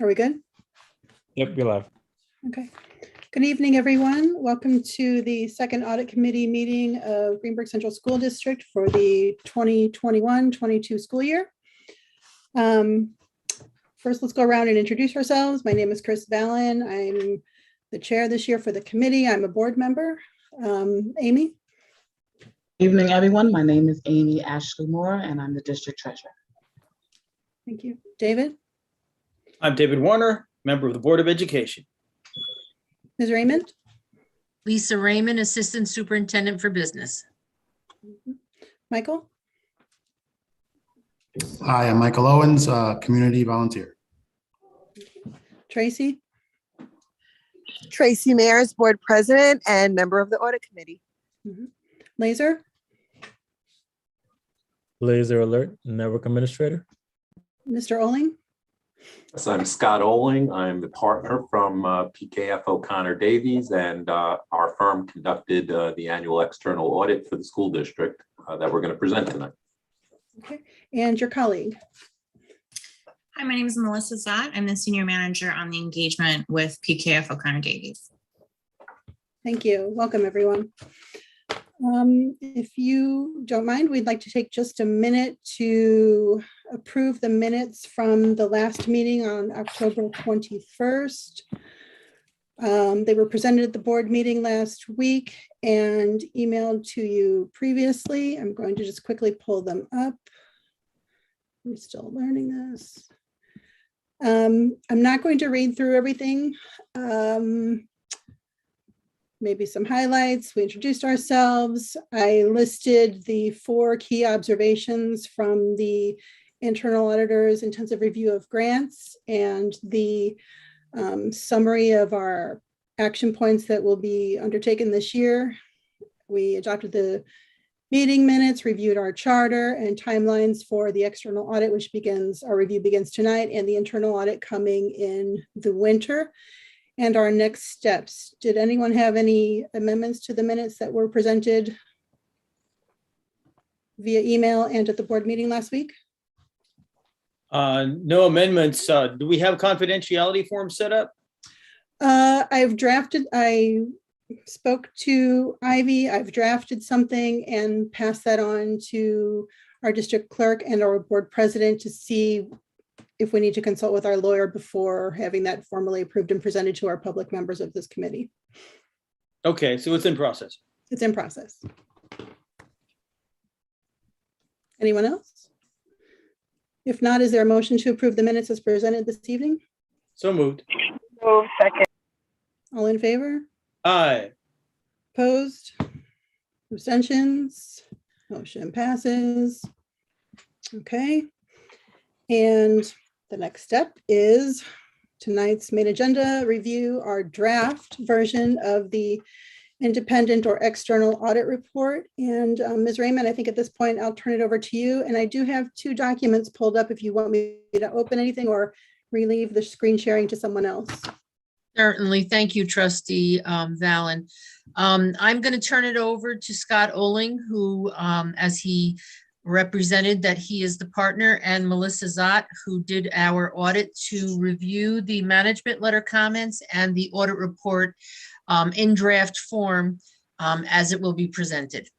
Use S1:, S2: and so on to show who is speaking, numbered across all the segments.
S1: Are we good?
S2: Yep, you're live.
S1: Okay. Good evening, everyone. Welcome to the second audit committee meeting of Greenburgh Central School District for the 2021-22 school year. First, let's go around and introduce ourselves. My name is Chris Vallon. I'm the chair this year for the committee. I'm a board member. Amy?
S3: Evening, everyone. My name is Amy Ashley Moore, and I'm the district treasurer.
S1: Thank you. David?
S4: I'm David Warner, member of the Board of Education.
S1: Ms. Raymond?
S5: Lisa Raymond, Assistant Superintendent for Business.
S1: Michael?
S6: Hi, I'm Michael Owens, community volunteer.
S1: Tracy?
S7: Tracy Mayers, board president and member of the audit committee.
S1: Laser?
S2: Laser Alert, network administrator.
S1: Mr. Oling?
S8: So I'm Scott Oling. I'm the partner from PKF O'Connor Davies, and our firm conducted the annual external audit for the school district that we're going to present tonight.
S1: Okay. And your colleague?
S9: Hi, my name is Melissa Zott. I'm the senior manager on the engagement with PKF O'Connor Davies.
S1: Thank you. Welcome, everyone. If you don't mind, we'd like to take just a minute to approve the minutes from the last meeting on October 21st. They were presented at the board meeting last week and emailed to you previously. I'm going to just quickly pull them up. I'm still learning this. I'm not going to read through everything. Maybe some highlights. We introduced ourselves. I listed the 4 key observations from the internal auditor's intensive review of grants and the summary of our action points that will be undertaken this year. We adopted the meeting minutes, reviewed our charter and timelines for the external audit, which begins, our review begins tonight, and the internal audit coming in the winter. And our next steps. Did anyone have any amendments to the minutes that were presented via email and at the board meeting last week?
S4: No amendments. Do we have confidentiality forms set up?
S1: I spoke to Ivy. I've drafted something and passed that on to our district clerk and our board president to see if we need to consult with our lawyer before having that formally approved and presented to our public members of this committee.
S4: Okay, so it's in process.
S1: It's in process. Anyone else? If not, is there a motion to approve the minutes as presented this evening?
S4: So moved.
S7: Move second.
S1: All in favor?
S4: Aye.
S1: Opposed? Abstentions? Motion passes. Okay. And the next step is tonight's main agenda, review our draft version of the independent or external audit report. And Ms. Raymond, I think at this point, I'll turn it over to you. And I do have 2 documents pulled up if you want me to open anything or relieve the screen sharing to someone else.
S5: Certainly. Thank you, Trustee Vallon. I'm going to turn it over to Scott Oling, who, as he represented that he is the partner, and Melissa Zott, who did our audit, to review the management letter comments and the audit report in draft form as it will be presented.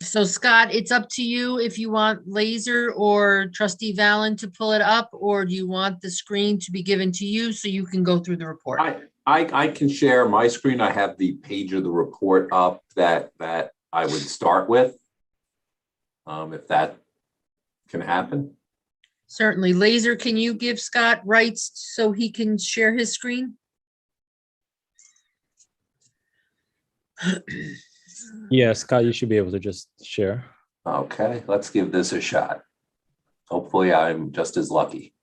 S5: So Scott, it's up to you if you want Laser or Trustee Vallon to pull it up, or do you want the screen to be given to you so you can go through the report?
S8: I can share my screen. I have the page of the report up that I would start with. If that can happen.
S5: Certainly. Laser, can you give Scott rights so he can share his screen?
S2: Yeah, Scott, you should be able to just share.
S8: Okay, let's give this a shot. Hopefully I'm just as lucky.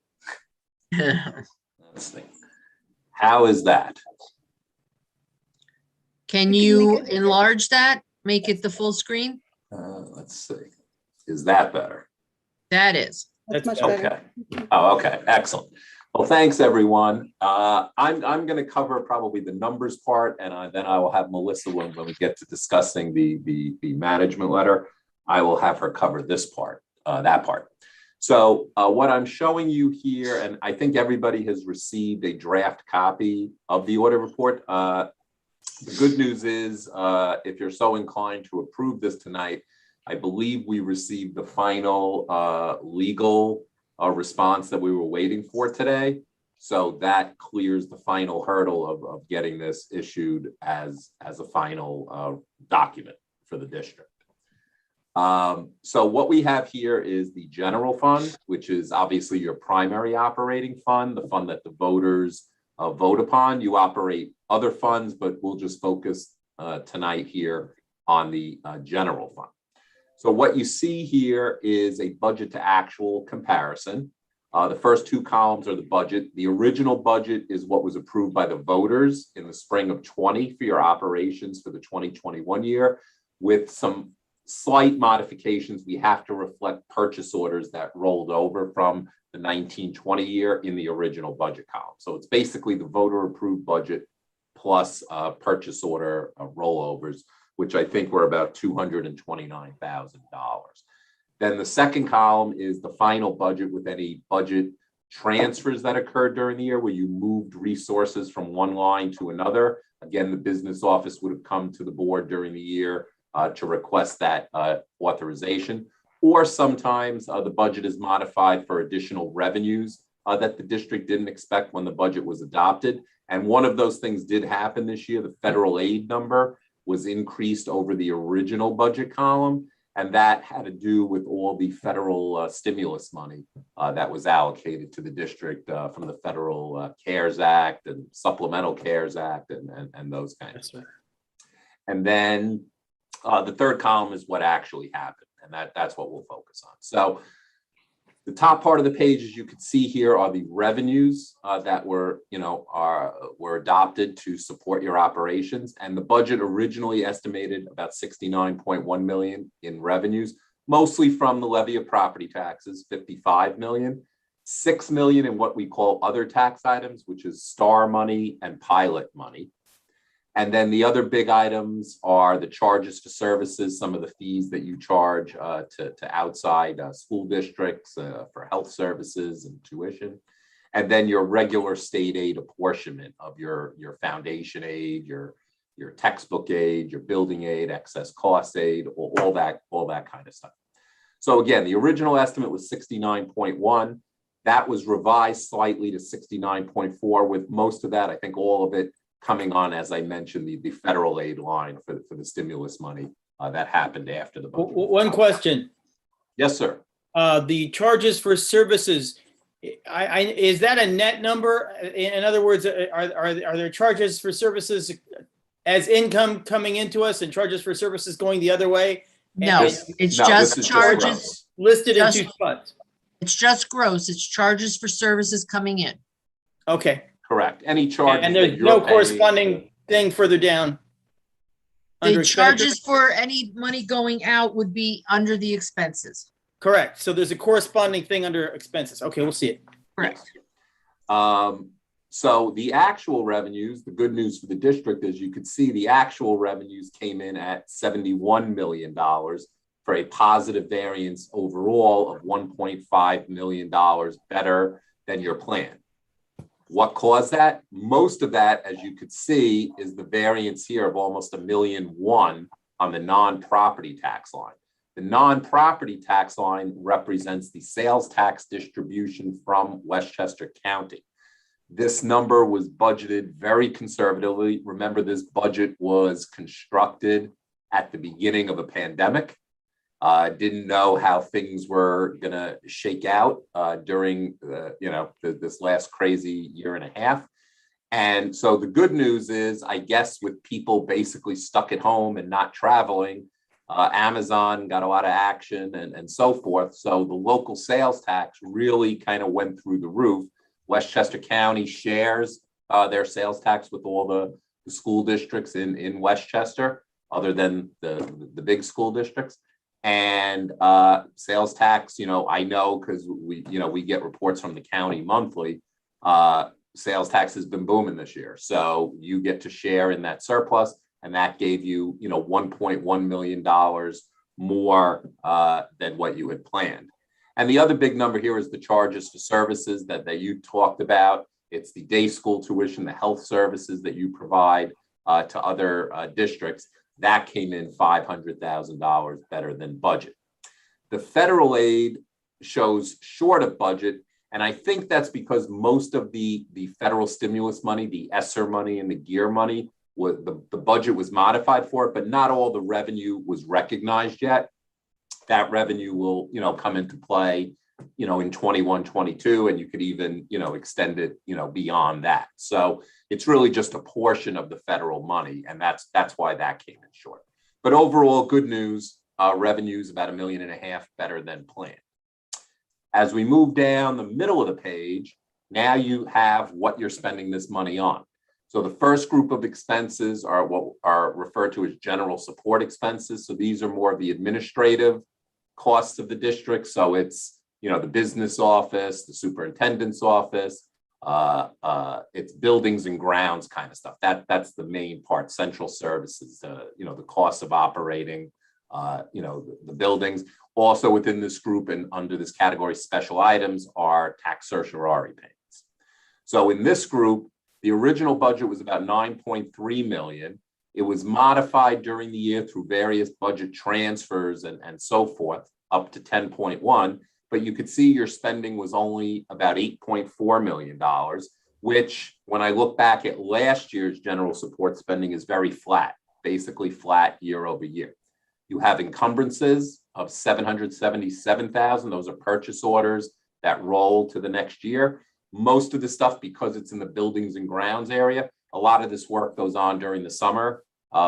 S8: Let's see. How is that?
S5: Can you enlarge that? Make it the full screen?
S8: Let's see. Is that better?
S5: That is.
S1: That's much better.
S8: Okay. Oh, okay. Excellent. Well, thanks, everyone. I'm going to cover probably the numbers part, and then I will have Melissa, when we get to discussing the management letter, I will have her cover this part, that part. So what I'm showing you here, and I think everybody has received a draft copy of the audit report. The good news is, if you're so inclined to approve this tonight, I believe we received the final legal response that we were waiting for today. So that clears the final hurdle of getting this issued as a final document for the district. So what we have here is the general fund, which is obviously your primary operating fund, the fund that the voters vote upon. You operate other funds, but we'll just focus tonight here on the general fund. So what you see here is a budget to actual comparison. The first two columns are the budget. The original budget is what was approved by the voters in the spring of 20 for your operations for the 2021 year. With some slight modifications, we have to reflect purchase orders that rolled over from the 1920 year in the original budget column. So it's basically the voter approved budget plus purchase order rollovers, which I think were about $229,000. Then the second column is the final budget with any budget transfers that occurred during the year where you moved resources from one line to another. Again, the business office would have come to the board during the year to request that authorization. Or sometimes the budget is modified for additional revenues that the district didn't expect when the budget was adopted. And one of those things did happen this year. The federal aid number was increased over the original budget column. And that had to do with all the federal stimulus money that was allocated to the district from the federal CARES Act and Supplemental CARES Act and those kinds of things. And then the third column is what actually happened. And that's what we'll focus on. So the top part of the page, as you can see here, are the revenues that were adopted to support your operations. And the budget originally estimated about $69.1 million in revenues, mostly from the levy of property taxes, $55 million, $6 million in what we call other tax items, which is STAR money and pilot money. And then the other big items are the charges for services, some of the fees that you charge to outside school districts for health services and tuition. And then your regular state aid apportionment of your foundation aid, your textbook aid, your building aid, excess cost aid, all that kind of stuff. So again, the original estimate was 69.1. That was revised slightly to 69.4, with most of that, I think all of it, coming on, as I mentioned, the federal aid line for the stimulus money that happened after the budget.
S4: One question.
S8: Yes, sir.
S4: The charges for services, is that a net number? In other words, are there charges for services as income coming into us and charges for services going the other way?
S5: No, it's just charges
S4: listed in two spots.
S5: It's just gross. It's charges for services coming in.
S4: Okay.
S8: Correct. Any charges.
S4: And there's no corresponding thing further down.
S5: The charges for any money going out would be under the expenses.
S4: Correct. So there's a corresponding thing under expenses. Okay, we'll see it.
S5: Correct.
S8: So the actual revenues, the good news for the district, as you could see, the actual revenues came in at $71 million for a positive variance overall of $1.5 million better than your plan. What caused that? Most of that, as you could see, is the variance here of almost $1.1 million on the non-property tax line. The non-property tax line represents the sales tax distribution from Westchester County. This number was budgeted very conservatively. Remember, this budget was constructed at the beginning of a pandemic. Didn't know how things were going to shake out during this last crazy year and a half. And so the good news is, I guess, with people basically stuck at home and not traveling, Amazon got a lot of action and so forth. So the local sales tax really kind of went through the roof. Westchester County shares their sales tax with all the school districts in Westchester, other than the big school districts. And sales tax, I know because we get reports from the county monthly. Sales tax has been booming this year, so you get to share in that surplus, and that gave you $1.1 million more than what you had planned. And the other big number here is the charges for services that you talked about. It's the day school tuition, the health services that you provide to other districts. That came in $500,000 better than budget. The federal aid shows short of budget, and I think that's because most of the federal stimulus money, the ESSER money and the GEAR money, the budget was modified for it, but not all the revenue was recognized yet. That revenue will, come into play, in 21, 22, and you could even, extend it, beyond that. So it's really just a portion of the federal money, and that's why that came in short. But overall, good news, revenues about $1.5 million better than planned. As we move down the middle of the page, now you have what you're spending this money on. So the first group of expenses are what are referred to as general support expenses. So these are more of the administrative costs of the district. So it's, the business office, the superintendent's office, it's buildings and grounds kind of stuff. That's the main part, central services, the cost of operating, the buildings. Also within this group and under this category, special items are tax certiorari payments. So in this group, the original budget was about $9.3 million. It was modified during the year through various budget transfers and so forth, up to 10.1. But you could see your spending was only about $8.4 million, which when I look back at last year's general support spending is very flat, basically flat year over year. You have encumbrances of $777,000. Those are purchase orders that roll to the next year. Most of the stuff, because it's in the buildings and grounds area, a lot of this work goes on during the summer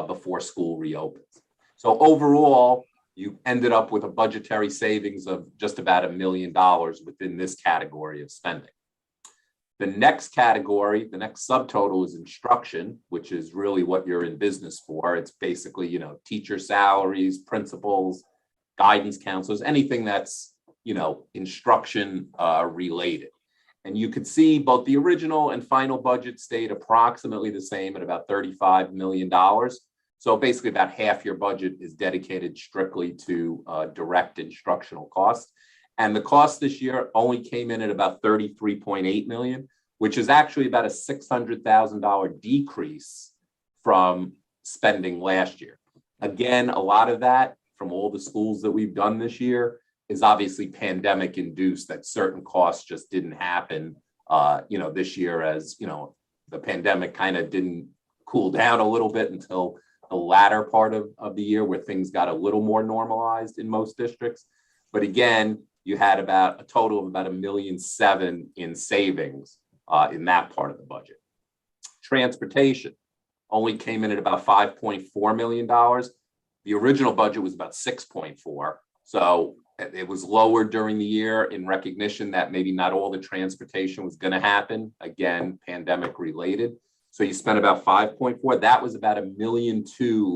S8: before school reopens. So overall, you ended up with a budgetary savings of just about $1 million within this category of spending. The next category, the next subtotal is instruction, which is really what you're in business for. It's basically, teacher salaries, principals, guidance counselors, anything that's, instruction related. And you could see both the original and final budget stayed approximately the same at about $35 million. So basically about half your budget is dedicated strictly to direct instructional costs. And the cost this year only came in at about $33.8 million, which is actually about a $600,000 decrease from spending last year. Again, a lot of that from all the schools that we've done this year is obviously pandemic induced, that certain costs just didn't happen, this year, as, the pandemic kind of didn't cool down a little bit until the latter part of the year, where things got a little more normalized in most districts. But again, you had about a total of about $1.7 million in savings in that part of the budget. Transportation only came in at about $5.4 million. The original budget was about 6.4. So it was lower during the year in recognition that maybe not all the transportation was going to happen. Again, pandemic related. So you spent about 5.4. That was about $1.2 million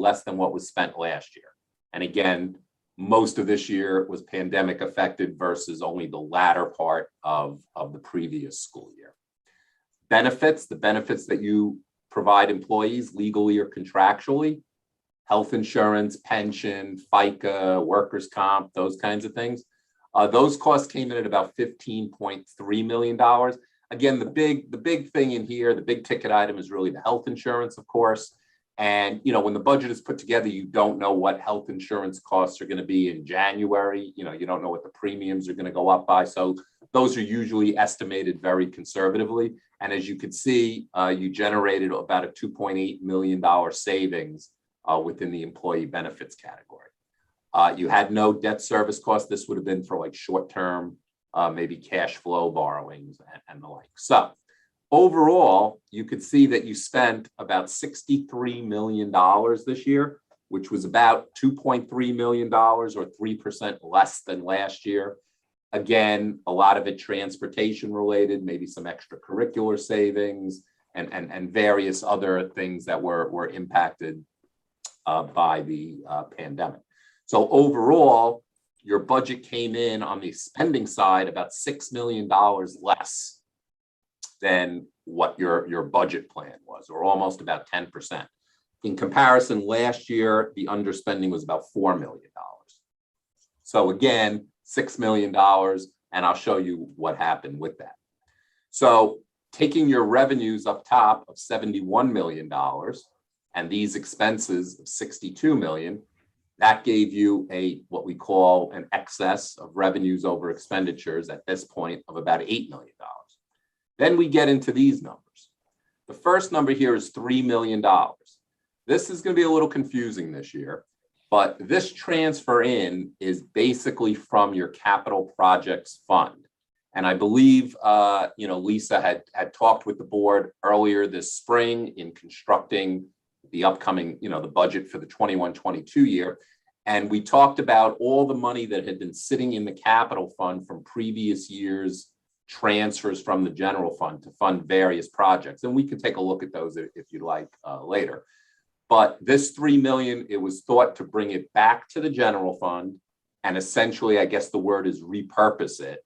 S8: less than what was spent last year. And again, most of this year was pandemic affected versus only the latter part of the previous school year. Benefits, the benefits that you provide employees legally or contractually, health insurance, pension, FICA, workers' comp, those kinds of things. Those costs came in at about $15.3 million. Again, the big thing in here, the big ticket item is really the health insurance, of course. And, when the budget is put together, you don't know what health insurance costs are going to be in January. You don't know what the premiums are going to go up by. So those are usually estimated very conservatively. And as you could see, you generated about a $2.8 million savings within the employee benefits category. You had no debt service costs. This would have been for like short-term, maybe cash flow borrowings and the like. So overall, you could see that you spent about $63 million this year, which was about $2.3 million or 3% less than last year. Again, a lot of it transportation related, maybe some extracurricular savings and various other things that were impacted by the pandemic. So overall, your budget came in on the spending side about $6 million less than what your budget plan was, or almost about 10%. In comparison, last year, the underspending was about $4 million. So again, $6 million, and I'll show you what happened with that. So taking your revenues up top of $71 million and these expenses of $62 million, that gave you what we call an excess of revenues over expenditures at this point of about $8 million. Then we get into these numbers. The first number here is $3 million. This is going to be a little confusing this year, but this transfer in is basically from your capital projects fund. And I believe, Lisa had talked with the board earlier this spring in constructing the upcoming, the budget for the 21-22 year. And we talked about all the money that had been sitting in the capital fund from previous years' transfers from the general fund to fund various projects. And we can take a look at those if you'd like later. But this $3 million, it was thought to bring it back to the general fund and essentially, I guess the word is repurpose it.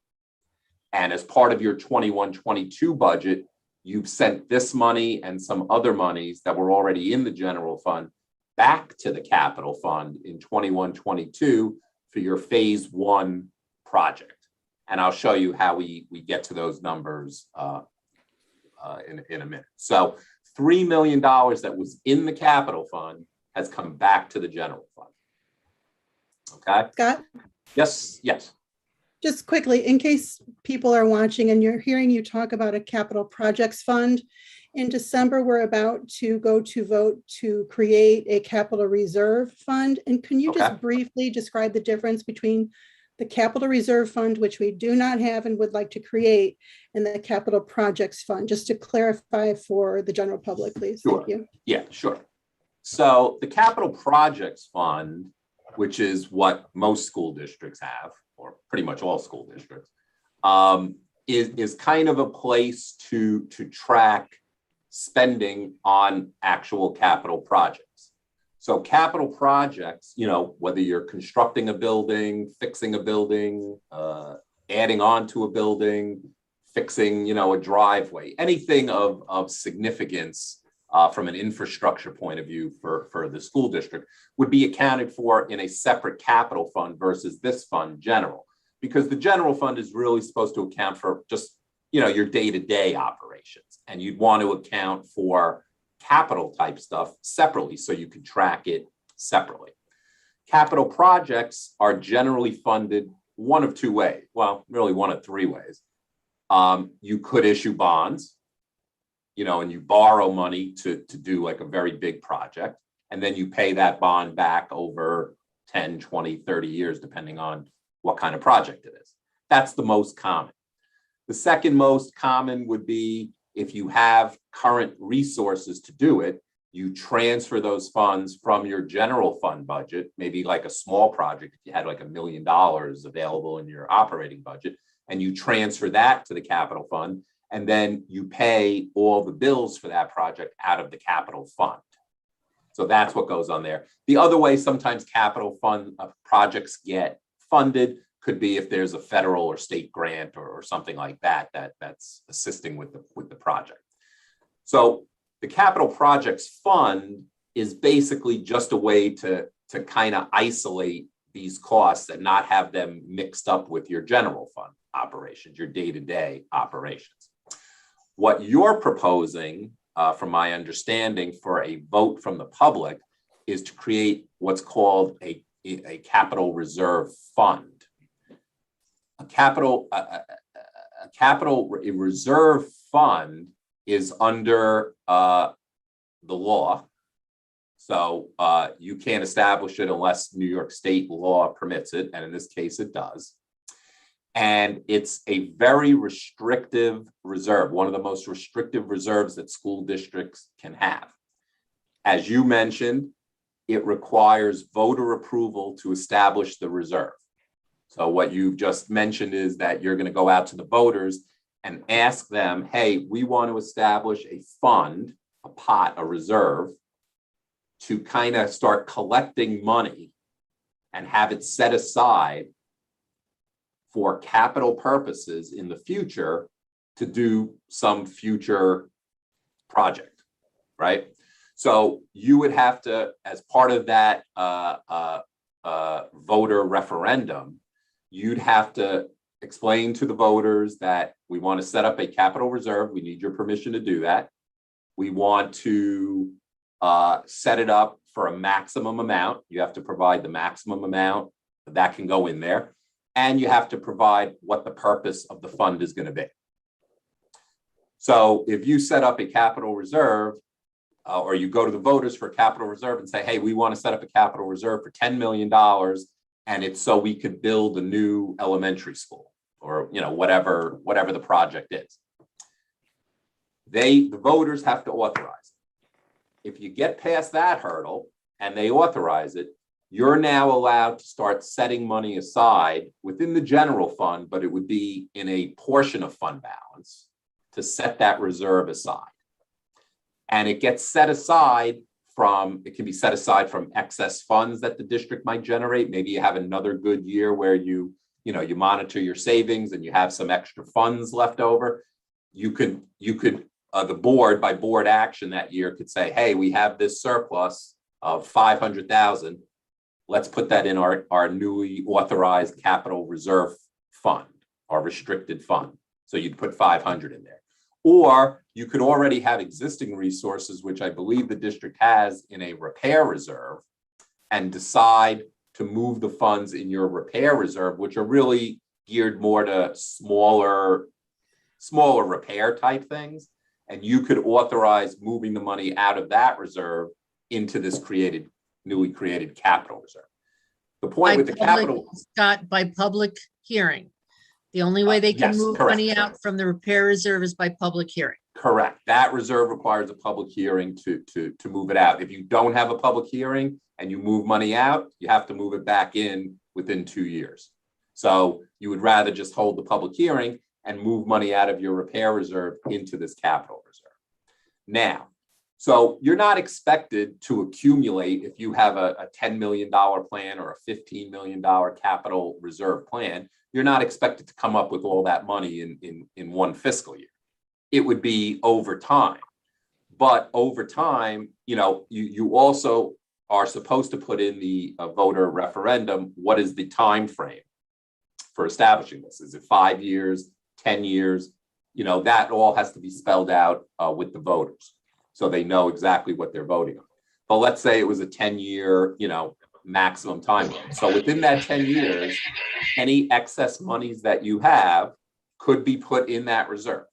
S8: And as part of your 21-22 budget, you've sent this money and some other monies that were already in the general fund back to the capital fund in 21-22 for your phase 1 project. And I'll show you how we get to those numbers in a minute. So $3 million that was in the capital fund has come back to the general fund. Okay.
S1: Scott?
S8: Yes.
S1: Just quickly, in case people are watching and you're hearing you talk about a capital projects fund, in December, we're about to go to vote to create a capital reserve fund. And can you just briefly describe the difference between the capital reserve fund, which we do not have and would like to create, and the capital projects fund, just to clarify for the general public, please?
S8: Sure.
S1: Thank you.
S8: Yeah, sure. So the capital projects fund, which is what most school districts have, or pretty much all school districts, is kind of a place to track spending on actual capital projects. So capital projects, whether you're constructing a building, fixing a building, adding on to a building, fixing, a driveway, anything of significance from an infrastructure point of view for the school district would be accounted for in a separate capital fund versus this fund general, because the general fund is really supposed to account for just, your day-to-day operations. And you'd want to account for capital type stuff separately so you can track it separately. Capital projects are generally funded one of two ways. Well, really one of three ways. You could issue bonds, and you borrow money to do like a very big project. And then you pay that bond back over 10, 20, 30 years, depending on what kind of project it is. That's the most common. The second most common would be if you have current resources to do it, you transfer those funds from your general fund budget, maybe like a small project, if you had like $1 million available in your operating budget, and you transfer that to the capital fund, and then you pay all the bills for that project out of the capital fund. So that's what goes on there. The other way sometimes capital fund projects get funded could be if there's a federal or state grant or something like that's assisting with the project. So the capital projects fund is basically just a way to kind of isolate these costs and not have them mixed up with your general fund operations, your day-to-day operations. What you're proposing, from my understanding, for a vote from the public is to create what's called a capital reserve fund. A reserve fund is under the law. So you can't establish it unless New York state law permits it. And in this case, it does. And it's a very restrictive reserve, one of the most restrictive reserves that school districts can have. As you mentioned, it requires voter approval to establish the reserve. So what you've just mentioned is that you're going to go out to the voters and ask them, hey, we want to establish a fund, a pot, a reserve, to kind of start collecting money and have it set aside for capital purposes in the future to do some future project, right? So you would have to, as part of that voter referendum, you'd have to explain to the voters that we want to set up a capital reserve. We need your permission to do that. We want to set it up for a maximum amount. You have to provide the maximum amount that can go in there. And you have to provide what the purpose of the fund is going to be. So if you set up a capital reserve, or you go to the voters for a capital reserve and say, hey, we want to set up a capital reserve for $10 million, and it's so we could build a new elementary school, or whatever the project is. The voters have to authorize it. If you get past that hurdle and they authorize it, you're now allowed to start setting money aside within the general fund, but it would be in a portion of fund balance to set that reserve aside. And it gets set aside it can be set aside from excess funds that the district might generate. Maybe you have another good year where you monitor your savings and you have some extra funds left over. The board, by board action that year, could say, hey, we have this surplus of 500,000. Let's put that in our newly authorized capital reserve fund, our restricted fund. So you'd put 500 in there. Or you could already have existing resources, which I believe the district has, in a repair reserve, and decide to move the funds in your repair reserve, which are really geared more to smaller repair type things. And you could authorize moving the money out of that reserve into this newly created capital reserve. The point with the capital,
S5: Scott, by public hearing. The only way they can
S8: yes,
S5: move
S8: correct,
S5: money out from the repair reserve is by public hearing.
S8: correct. That reserve requires a public hearing to move it out. If you don't have a public hearing and you move money out, you have to move it back in within 2 years. So you would rather just hold the public hearing and move money out of your repair reserve into this capital reserve. Now, so you're not expected to accumulate if you have a $10 million plan or a $15 million capital reserve plan. You're not expected to come up with all that money in one fiscal year. It would be over time. But over time, you also are supposed to put in the voter referendum, what is the time frame for establishing this? Is it 5 years, 10 years? That all has to be spelled out with the voters, so they know exactly what they're voting on. But let's say it was a 10-year, maximum time. So within that 10 years, any excess monies that you have could be put in that reserve,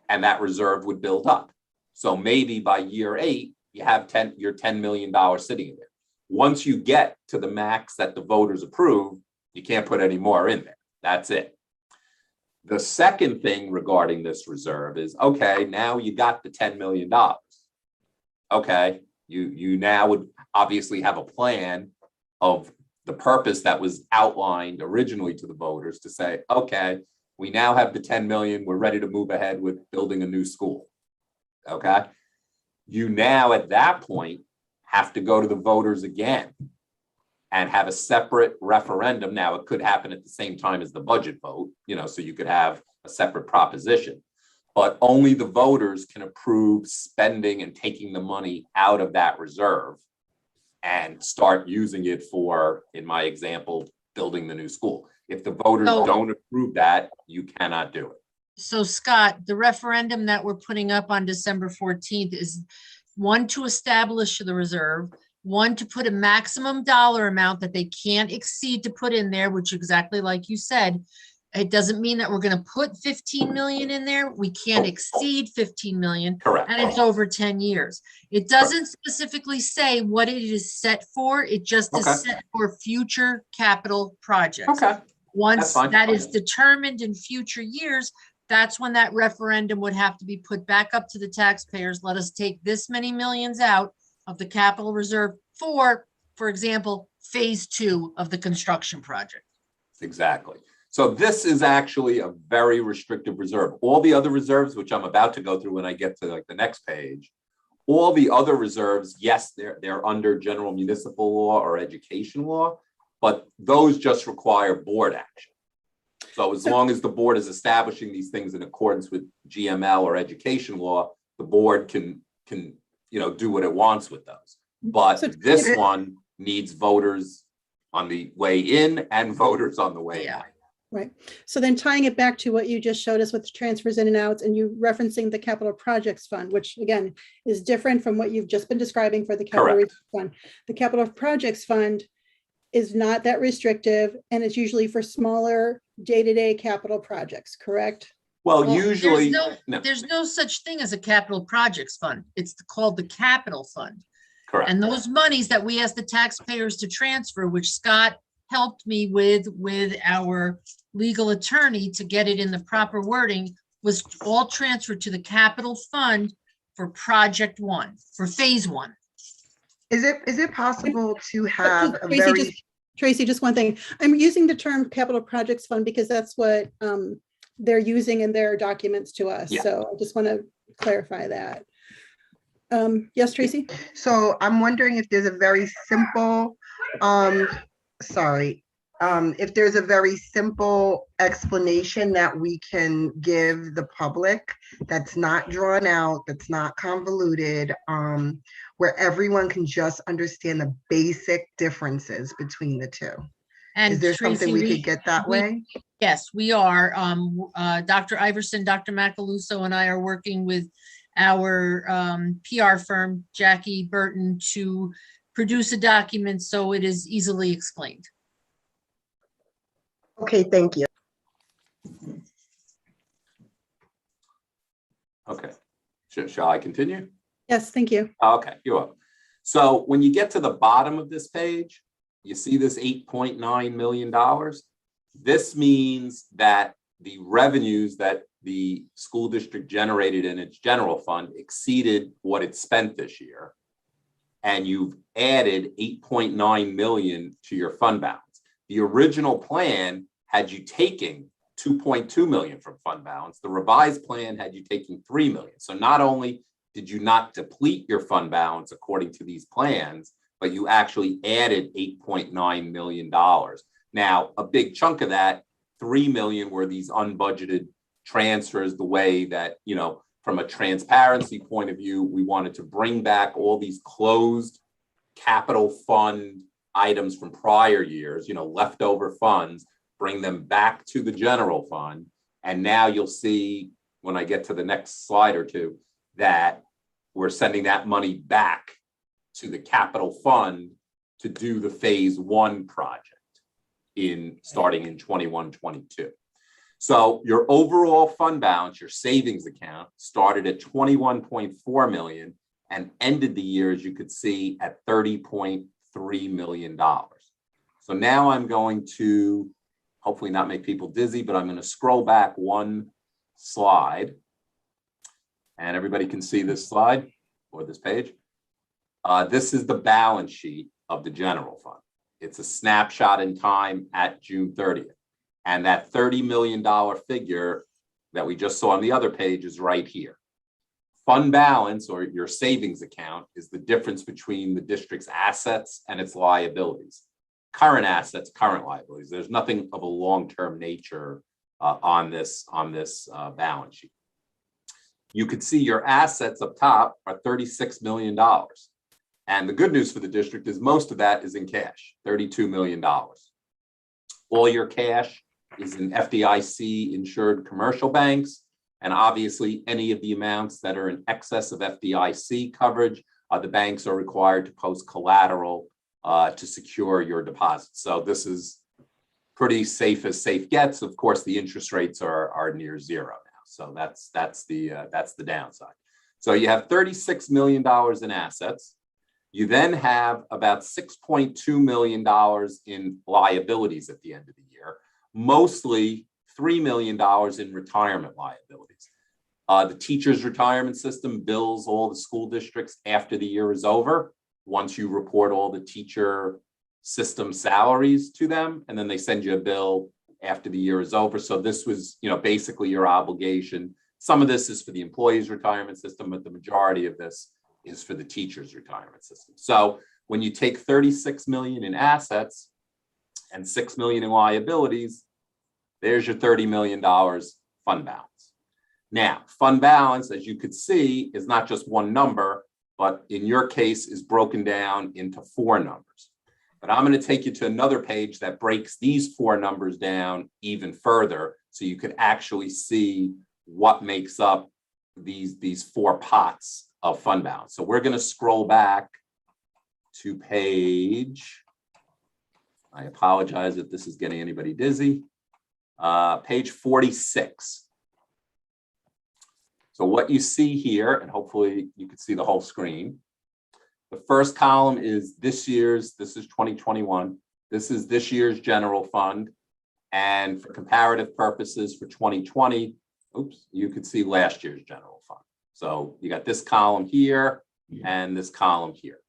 S8: and that reserve would build up. So maybe by year 8, you have your $10 million sitting in there. Once you get to the max that the voters approve, you can't put any more in there. That's it. The second thing regarding this reserve is, okay, now you got the $10 million. Okay, you now would obviously have a plan of the purpose that was outlined originally to the voters to say, okay, we now have the 10 million, we're ready to move ahead with building a new school. Okay, you now at that point have to go to the voters again and have a separate referendum. Now it could happen at the same time as the budget vote, so you could have a separate proposition, but only the voters can approve spending and taking the money out of that reserve and start using it for, in my example, building the new school. If the voters don't approve that, you cannot do it.
S5: So Scott, the referendum that we're putting up on December 14th is one, to establish the reserve, one, to put a maximum dollar amount that they can't exceed to put in there, which exactly like you said, it doesn't mean that we're going to put 15 million in there. We can't exceed 15 million.
S8: Correct.
S5: And it's over 10 years. It doesn't specifically say what it is set for. It just is set for future capital projects.
S8: Okay.
S5: Once that is determined in future years, that's when that referendum would have to be put back up to the taxpayers. Let us take this many millions out of the capital reserve for example, phase 2 of the construction project.
S8: Exactly. So this is actually a very restrictive reserve. All the other reserves, which I'm about to go through when I get to the next page, all the other reserves, yes, they're under general municipal law or education law, but those just require board action. So as long as the board is establishing these things in accordance with GML or education law, the board can do what it wants with those. But this one needs voters on the way in and voters on the way out.
S1: Right. So then tying it back to what you just showed us with the transfers in and outs, and you referencing the capital projects fund, which again is different from what you've just been describing for the capital
S8: Correct.
S1: reserve fund. The capital projects fund is not that restrictive, and it's usually for smaller day-to-day capital projects, correct?
S8: Well,
S5: Well,
S8: usually,
S5: There's no such thing as a capital projects fund. It's called the capital fund.
S8: correct.
S5: And those monies that we ask the taxpayers to transfer, which Scott helped me with our legal attorney to get it in the proper wording, was all transferred to the capital fund for project one, for phase one.
S7: Is it possible to have a
S1: Tracy,
S7: very,
S1: Tracy, just one thing. I'm using the term capital projects fund because that's what they're using in their documents to us.
S8: Yeah.
S1: So I just want to clarify that. Yes, Tracy?
S7: so I'm wondering if there's a very simple, if there's a very simple explanation that we can give the public that's not drawn out, that's not convoluted, where everyone can just understand the basic differences between the two.
S5: And
S7: Is there something
S5: Tracy,
S7: we could get that way?
S5: Yes, we are. Dr. Iverson, Dr. Macaluso, and I are working with our PR firm, Jackie Burton, to produce a document so it is easily explained.
S7: Okay, thank you.
S8: Okay. Shall I continue?
S1: Yes, thank you.
S8: Okay, you're welcome. So when you get to the bottom of this page, you see this $8.9 million. This means that the revenues that the school district generated in its general fund exceeded what it spent this year. And you've added 8.9 million to your fund balance. The original plan had you taking 2.2 million from fund balance. The revised plan had you taking 3 million. So not only did you not deplete your fund balance according to these plans, but you actually added $8.9 million. Now, a big chunk of that, 3 million, were these unbudgeted transfers, the way that, you know, from a transparency point of view, we wanted to bring back all these closed capital fund items from prior years, you know, leftover funds, bring them back to the general fund. And now you'll see when I get to the next slide or two that we're sending that money back to the capital fund to do the phase one project starting in 21-22. So your overall fund balance, your savings account, started at 21.4 million and ended the year, as you could see, at $30.3 million. So now I'm going to hopefully not make people dizzy, but I'm going to scroll back one slide. And everybody can see this slide or this page. This is the balance sheet of the general fund. It's a snapshot in time at June 30th. And that $30 million figure that we just saw on the other page is right here. Fund balance, or your savings account, is the difference between the district's assets and its liabilities. Current assets, current liabilities. There's nothing of a long-term nature on this balance sheet. You could see your assets up top are $36 million. And the good news for the district is most of that is in cash, $32 million. All your cash is in FDIC insured commercial banks. And obviously any of the amounts that are in excess of FDIC coverage, the banks are required to post collateral to secure your deposits. So this is pretty safe as safe gets. Of course, the interest rates are near zero now. So that's the downside. So you have $36 million in assets. You then have about $6.2 million in liabilities at the end of the year, mostly $3 million in retirement liabilities. The teachers' retirement system bills all the school districts after the year is over, once you report all the teacher system salaries to them, and then they send you a bill after the year is over. So this was, basically your obligation. Some of this is for the employees' retirement system, but the majority of this is for the teachers' retirement system. So when you take 36 million in assets and 6 million in liabilities, there's your $30 million fund balance. Now, fund balance, as you could see, is not just one number, but in your case is broken down into 4 numbers. But I'm going to take you to another page that breaks these four numbers down even further, so you could actually see what makes up these four pots of fund balance. So we're going to scroll back to page, I apologize if this is getting anybody dizzy, page 46. So what you see here, and hopefully you can see the whole screen. The first column is this is 2021. This is this year's general fund. And for comparative purposes for 2020, oops, you could see last year's general fund. So you got this column here and this column here.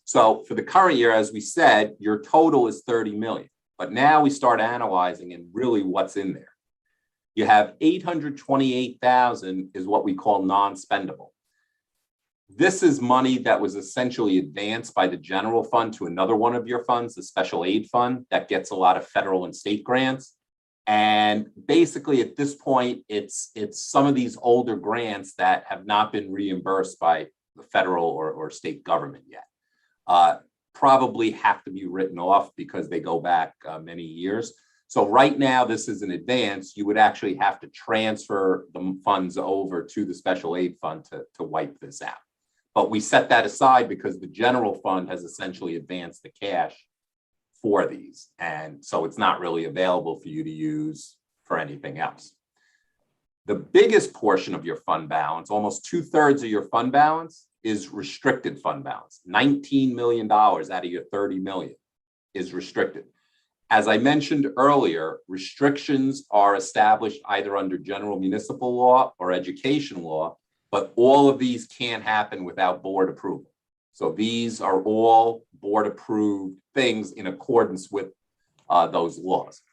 S8: So for the current year, as we said, your total is 30 million. But now we start analyzing and really what's in there. You have 828,000 is what we call non-spendable. This is money that was essentially advanced by the general fund to another one of your funds, the special aid fund that gets a lot of federal and state grants. And basically at this point, it's some of these older grants that have not been reimbursed by the federal or state government yet. Probably have to be written off because they go back many years. So right now, this is an advance. You would actually have to transfer the funds over to the special aid fund to wipe this out. But we set that aside because the general fund has essentially advanced the cash for these. And so it's not really available for you to use for anything else. The biggest portion of your fund balance, almost 2/3 of your fund balance, is restricted fund balance. $19 million out of your 30 million is restricted. As I mentioned earlier, restrictions are established either under general municipal law or education law, but all of these can't happen without board approval. So these are all board approved things in accordance with those laws.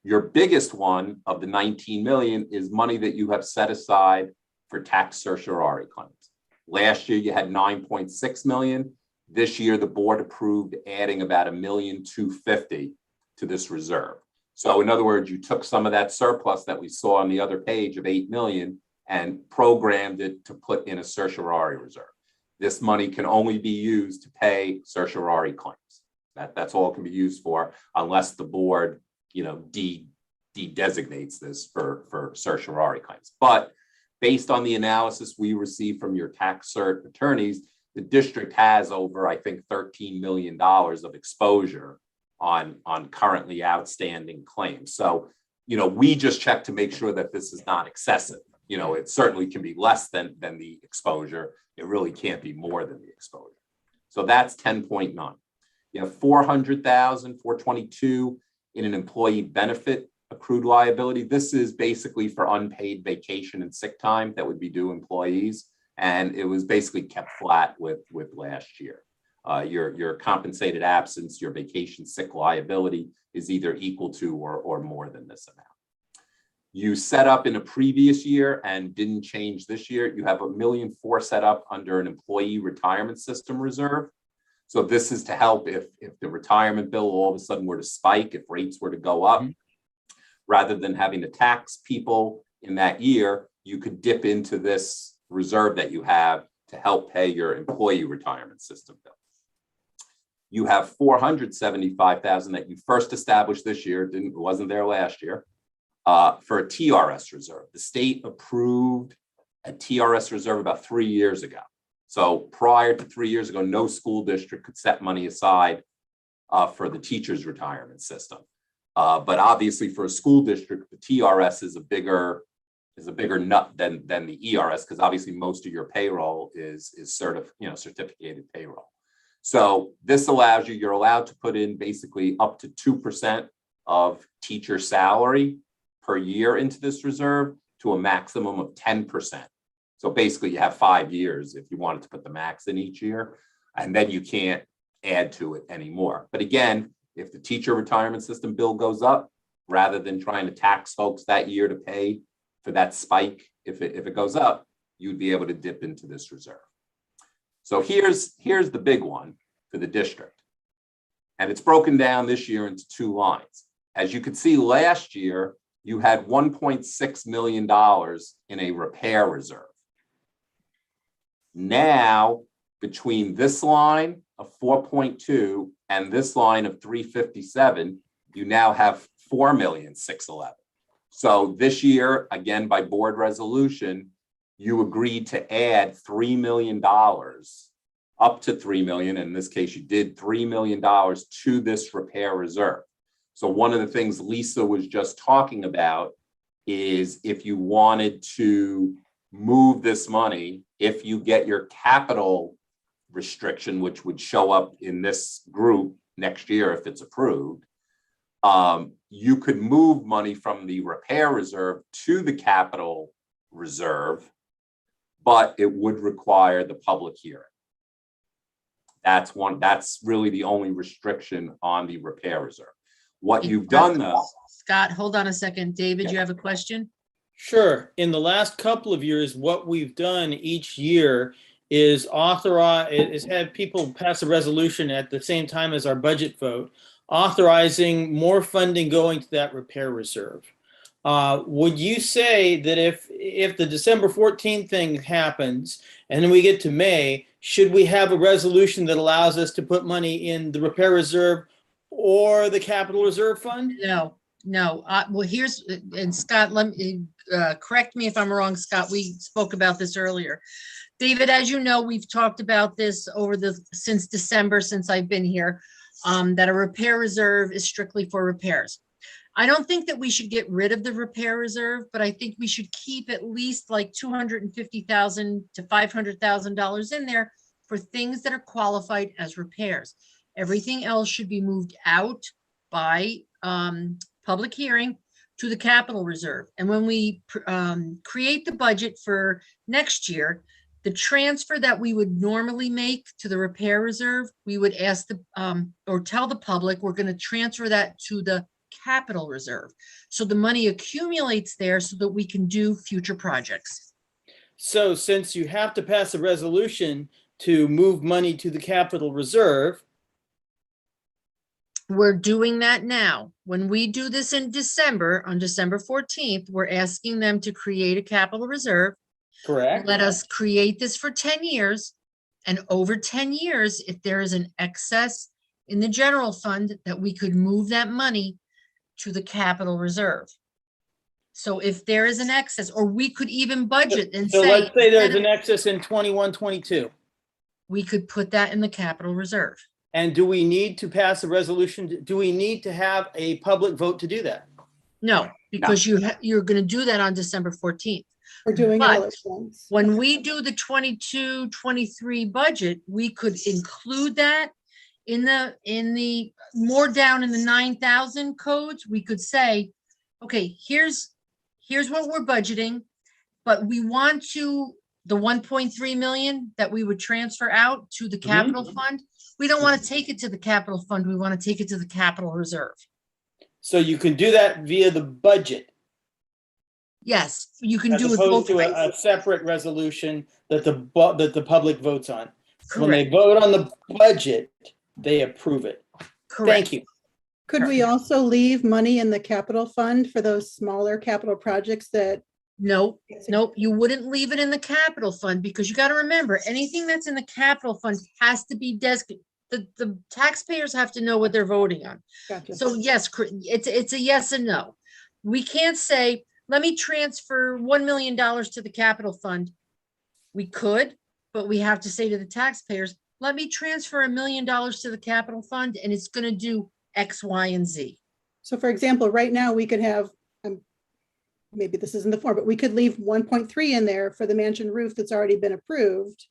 S8: Your biggest one of the 19 million is money that you have set aside for tax certiorari claims. Last year you had 9.6 million. This year the board approved adding about $1,250,000 to this reserve. So in other words, you took some of that surplus that we saw on the other page of 8 million and programmed it to put in a certiorari reserve. This money can only be used to pay certiorari claims. That's all it can be used for, unless the board, de-designates this for certiorari claims. But based on the analysis we received from your tax cert attorneys, the district has over, I think, $13 million of exposure on currently outstanding claims. So, we just check to make sure that this is not excessive. It certainly can be less than the exposure. It really can't be more than the exposure. So that's 10.9. You have 422 in an employee benefit accrued liability. This is basically for unpaid vacation and sick time that would be due employees. And it was basically kept flat with last year. Your compensated absence, your vacation sick liability is either equal to or more than this amount. You set up in a previous year and didn't change this year. You have $1.4 million set up under an employee retirement system reserve. So this is to help if the retirement bill all of a sudden were to spike, if rates were to go up, rather than having to tax people in that year, you could dip into this reserve that you have to help pay your employee retirement system bill. You have 475,000 that you first established this year, wasn't there last year, for a TRS reserve. The state approved a TRS reserve about 3 years ago. So prior to 3 years ago, no school district could set money aside for the teacher's retirement system. But obviously for a school district, the TRS is a bigger nut than the ERS, because obviously most of your payroll is certificated payroll. So this allows you're allowed to put in basically up to 2% of teacher salary per year into this reserve to a maximum of 10%. So basically you have 5 years if you wanted to put the max in each year, and then you can't add to it anymore. But again, if the teacher retirement system bill goes up, rather than trying to tax folks that year to pay for that spike, if it goes up, you'd be able to dip into this reserve. So here's the big one for the district. And it's broken down this year into 2 lines. As you could see last year, you had $1.6 million in a repair reserve. Now, between this line of 4.2 and this line of 357, you now have 4,611,000. So this year, again, by board resolution, you agreed to add $3 million, up to 3 million. In this case, you did $3 million to this repair reserve. So one of the things Lisa was just talking about is if you wanted to move this money, if you get your capital restriction, which would show up in this group next year if it's approved, you could move money from the repair reserve to the capital reserve, but it would require the public hearing. That's really the only restriction on the repair reserve. What you've done though.
S5: Scott, hold on a second. David, you have a question?
S4: Sure. In the last couple of years, what we've done each year is have people pass a resolution at the same time as our budget vote, authorizing more funding going to that repair reserve. Would you say that if the December 14th thing happens and then we get to May, should we have a resolution that allows us to put money in the repair reserve or the capital reserve fund?
S5: No. Well, and Scott, let me correct me if I'm wrong, Scott. We spoke about this earlier. David, as you know, we've talked about this since December, since I've been here, that a repair reserve is strictly for repairs. I don't think that we should get rid of the repair reserve, but I think we should keep at least like $250,000 to $500,000 in there for things that are qualified as repairs. Everything else should be moved out by public hearing to the capital reserve. And when we create the budget for next year, the transfer that we would normally make to the repair reserve, we would ask or tell the public, we're going to transfer that to the capital reserve. So the money accumulates there so that we can do future projects.
S4: So since you have to pass a resolution to move money to the capital reserve,
S5: we're doing that now. When we do this in December, on December 14th, we're asking them to create a capital reserve.
S4: correct?
S5: Let us create this for 10 years. And over 10 years, if there is an excess in the general fund, that we could move that money to the capital reserve. So if there is an excess, or we could even budget and
S4: So
S5: say,
S4: let's say there's an excess in 21, 22.
S5: we could put that in the capital reserve.
S4: And do we need to pass a resolution? Do we need to have a public vote to do that?
S5: No, because you're going to do that on December 14th.
S1: We're doing it all
S5: But
S1: at once.
S5: when we do the 22, 23 budget, we could include that in the more down in the 9,000 codes. We could say, okay, here's what we're budgeting, but we want the 1.3 million that we would transfer out to the capital fund. We don't want to take it to the capital fund. We want to take it to the capital reserve.
S4: So you can do that via the budget.
S5: Yes, you can
S4: As
S5: do it
S4: opposed
S5: both
S4: to
S5: ways.
S4: a separate resolution that the public votes on. When they
S5: Correct.
S4: vote on the budget, they approve it.
S5: Correct.
S4: Thank you.
S1: Could we also leave money in the capital fund for those smaller capital projects that?
S5: Nope, you wouldn't leave it in the capital fund, because you got to remember, anything that's in the capital fund has to be designated. The taxpayers have to know what they're voting on.
S1: Gotcha.
S5: So yes, it's a yes and no. We can't say, let me transfer $1 million to the capital fund. We could, but we have to say to the taxpayers, let me transfer $1 million to the capital fund, and it's going to do X, Y, and Z.
S1: So for example, right now we could have, maybe this isn't the form, but we could leave 1.3 in there for the mansion roof that's already been approved.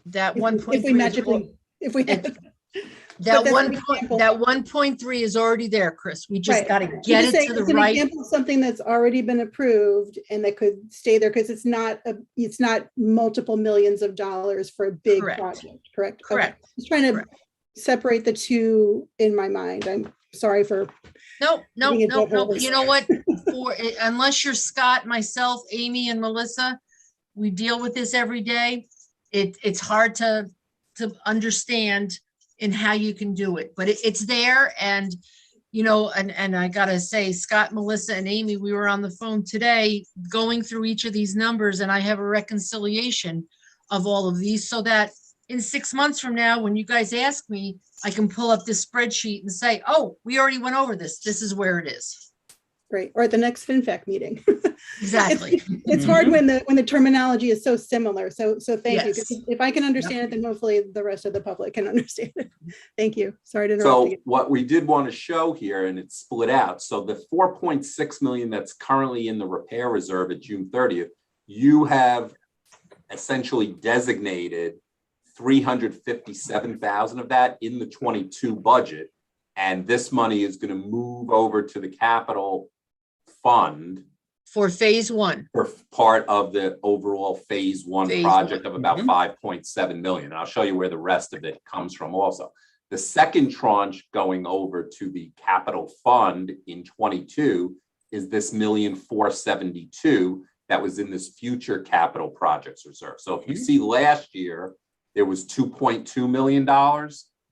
S5: That
S1: If
S5: 1.3
S1: we magically, if we had.
S5: that
S1: that's an
S5: 1.3 is already there, Chris. We just
S1: Right.
S5: got to
S1: I'm
S5: get
S1: just
S5: it
S1: saying
S5: to the
S1: it's an
S5: right.
S1: example of something that's already been approved and that could stay there because it's not multiple millions of dollars for a big
S5: Correct.
S1: project, correct? Okay.
S5: Correct.
S1: Just trying to
S5: Correct.
S1: separate the two in my mind. I'm sorry for.
S5: No.
S1: Getting into holes.
S5: You know what? Unless you're Scott, myself, Amy, and Melissa, we deal with this every day. It's hard to understand in how you can do it, but it's there. And, and I gotta say, Scott, Melissa, and Amy, we were on the phone today going through each of these numbers, and I have a reconciliation of all of these so that in 6 months from now, when you guys ask me, I can pull up this spreadsheet and say, oh, we already went over this. This is where it is.
S1: Great. Or at the next FinFAC meeting.
S5: Exactly.
S1: It's hard when the terminology is so similar. So thank you. 'Cause
S5: Yes.
S1: if I can understand it, then hopefully the rest of the public can understand it. Thank you. Sorry to interrupt
S8: So
S1: again.
S8: what we did want to show here, and it's split out. So the 4.6 million that's currently in the repair reserve at June 30th, you have essentially designated 357,000 of that in the 22 budget. And this money is going to move over to the capital fund
S5: For phase one.
S8: for part of the overall phase one
S5: Phase
S8: project
S5: one.
S8: of about 5.7 million. And I'll show you where the rest of it comes from also. The second tranche going over to the capital fund in 22 is this 1,472,000 that was in this future capital projects reserve. So if you see last year, there was $2.2 million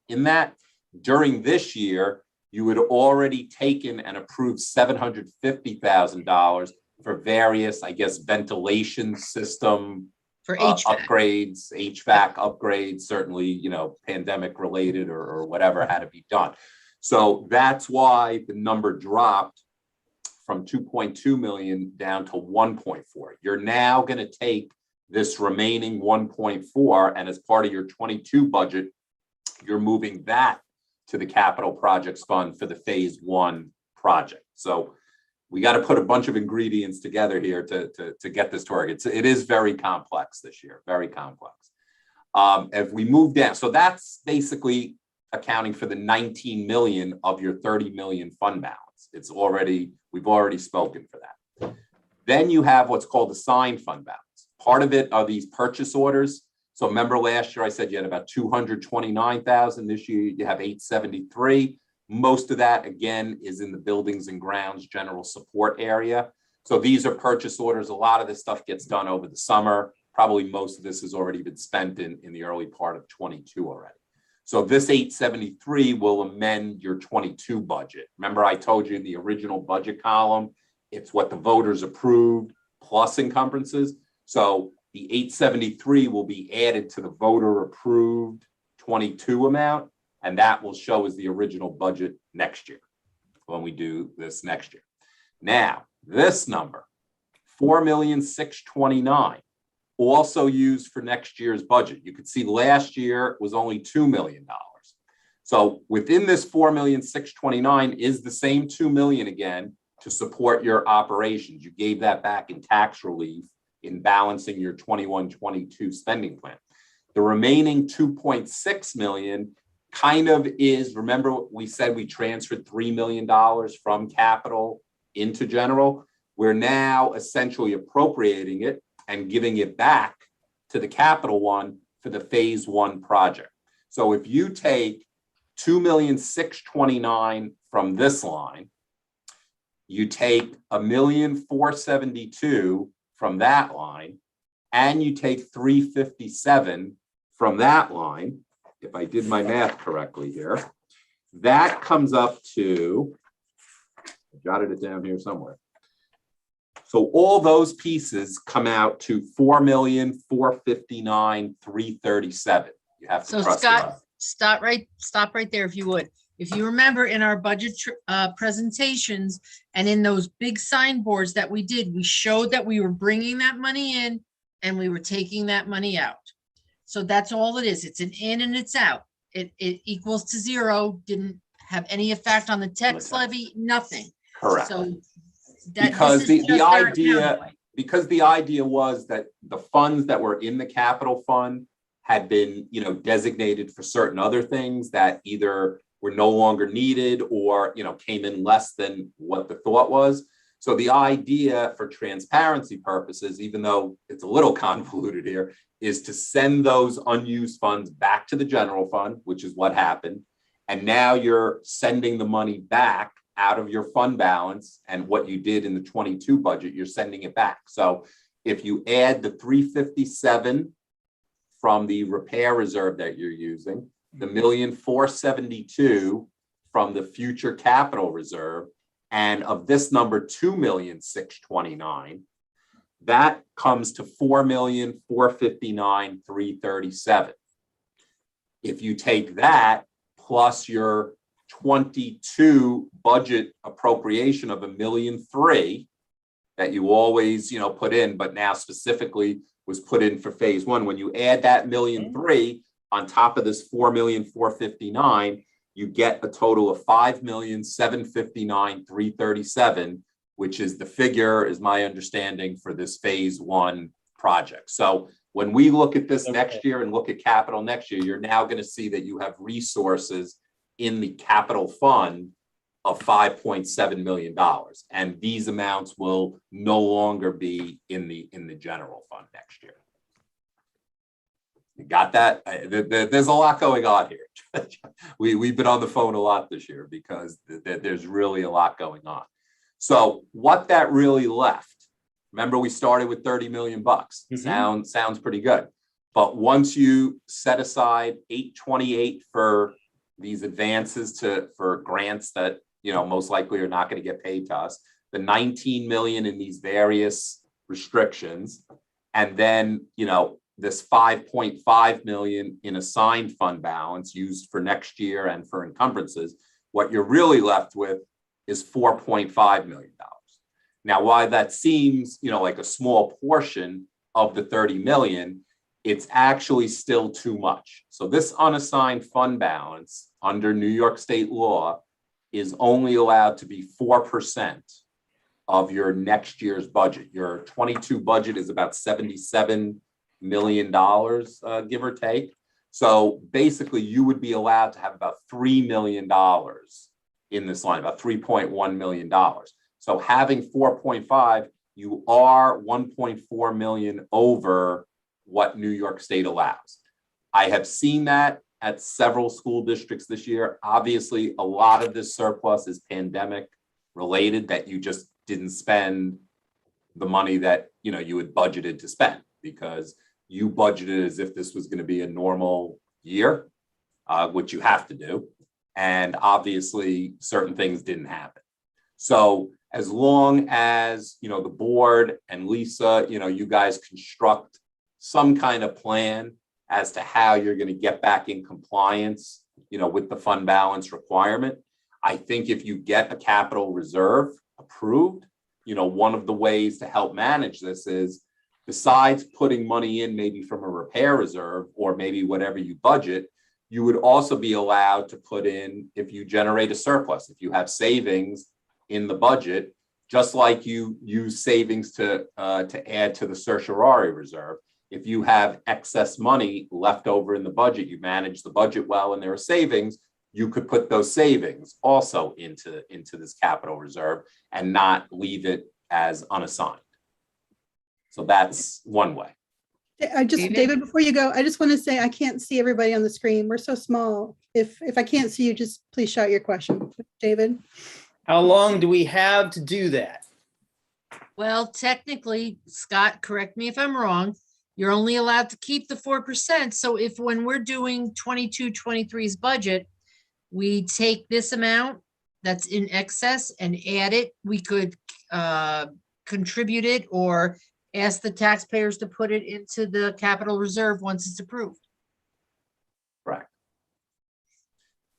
S8: in that. During this year, you had already taken and approved $750,000 for various, I guess, ventilation system
S5: For HVAC.
S8: upgrades, HVAC upgrades, certainly, you know, pandemic related or whatever had to be done. So that's why the number dropped from 2.2 million down to 1.4. You're now going to take this remaining 1.4, and as part of your 22 budget, you're moving that to the capital projects fund for the phase one project. So we got to put a bunch of ingredients together here to get this to work. It is very complex this year, very complex. If we move down, so that's basically accounting for the 19 million of your 30 million fund balance. We've already spoken for that. Then you have what's called the signed fund balance. Part of it are these purchase orders. So remember last year I said you had about 229,000. This year you have 873. Most of that, again, is in the buildings and grounds general support area. So these are purchase orders. A lot of this stuff gets done over the summer. Probably most of this has already been spent in the early part of 22 already. So this 873 will amend your 22 budget. Remember I told you in the original budget column, it's what the voters approved plus encumbrances. So the 873 will be added to the voter approved 22 amount, and that will show as the original budget next year when we do this next year. Now, this number, 4,629,000, also used for next year's budget. You could see last year was only $2 million. So within this 4,629,000 is the same 2 million again to support your operations. You gave that back in tax relief in balancing your 21-22 spending plan. The remaining 2.6 million kind of is, remember we said we transferred $3 million from capital into general. We're now essentially appropriating it and giving it back to the capital one for the phase one project. So if you take 2,629,000 from this line, you take 1,472,000 from that line, and you take 357 from that line, if I did my math correctly here, that comes up to, I jotted it down here somewhere. So all those pieces come out to 4,459,337. You have to
S5: So
S8: trust
S5: Scott,
S8: us.
S5: stop right there if you would. If you remember in our budget presentations and in those big signboards that we did, we showed that we were bringing that money in and we were taking that money out. So that's all it is. It's an in and it's out. It equals to zero, didn't have any effect on the tax levy, nothing.
S8: Correct.
S5: So that
S8: Because
S5: this is
S8: the
S5: just our
S8: idea,
S5: accounting way.
S8: because the idea was that the funds that were in the capital fund had been, you know, designated for certain other things that either were no longer needed or, you know, came in less than what the thought was. So the idea for transparency purposes, even though it's a little convoluted here, is to send those unused funds back to the general fund, which is what happened. And now you're sending the money back out of your fund balance, and what you did in the 22 budget, you're sending it back. So if you add the 357 from the repair reserve that you're using, the 1,472,000 from the future capital reserve, and of this number 2,629,000, that comes to 4,459,337. If you take that plus your 22 budget appropriation of $1.3 million that you always, put in, but now specifically was put in for phase one. When you add that $1.3 million on top of this $4,459,000, you get a total of $5,759,337, which is the figure, is my understanding, for this phase one project. So when we look at this next year and look at capital next year, you're now going to see that you have resources in the capital fund of $5.7 million. And these amounts will no longer be in the general fund next year. You got that? There's a lot going on here. We've been on the phone a lot this year because there's really a lot going on. So what that really left, remember we started with 30 million bucks. Sounds pretty good. But once you set aside 828 for these advances for grants that, most likely are not going to get paid to us, the 19 million in these various restrictions, and then, this 5.5 million in assigned fund balance used for next year and for encumbrances, what you're really left with is $4.5 million. Now, while that seems, like a small portion of the 30 million, it's actually still too much. So this unassigned fund balance under New York state law is only allowed to be 4% of your next year's budget. Your 22 budget is about $77 million, give or take. So basically you would be allowed to have about $3 million in this line, about $3.1 million. So having 4.5, you are 1.4 million over what New York state allows. I have seen that at several school districts this year. Obviously, a lot of this surplus is pandemic related, that you just didn't spend the money that you had budgeted to spend, because you budgeted as if this was going to be a normal year, which you have to do. And obviously certain things didn't happen. So as long as, the board and Lisa, you guys construct some kind of plan as to how you're going to get back in compliance, with the fund balance requirement, I think if you get a capital reserve approved, one of the ways to help manage this is, besides putting money in maybe from a repair reserve or maybe whatever you budget, you would also be allowed to put in, if you generate a surplus, if you have savings in the budget, just like you use savings to add to the certiorari reserve. If you have excess money left over in the budget, you manage the budget well, and there are savings, you could put those savings also into this capital reserve and not leave it as unassigned. So that's one way.
S1: David, before you go, I just want to say, I can't see everybody on the screen. We're so small. If I can't see you, just please shout your question. David?
S4: How long do we have to do that?
S5: Well, technically, Scott, correct me if I'm wrong, you're only allowed to keep the 4%. So if when we're doing 22-23's budget, we take this amount that's in excess and add it, we could contribute it or ask the taxpayers to put it into the capital reserve once it's approved.
S8: Correct.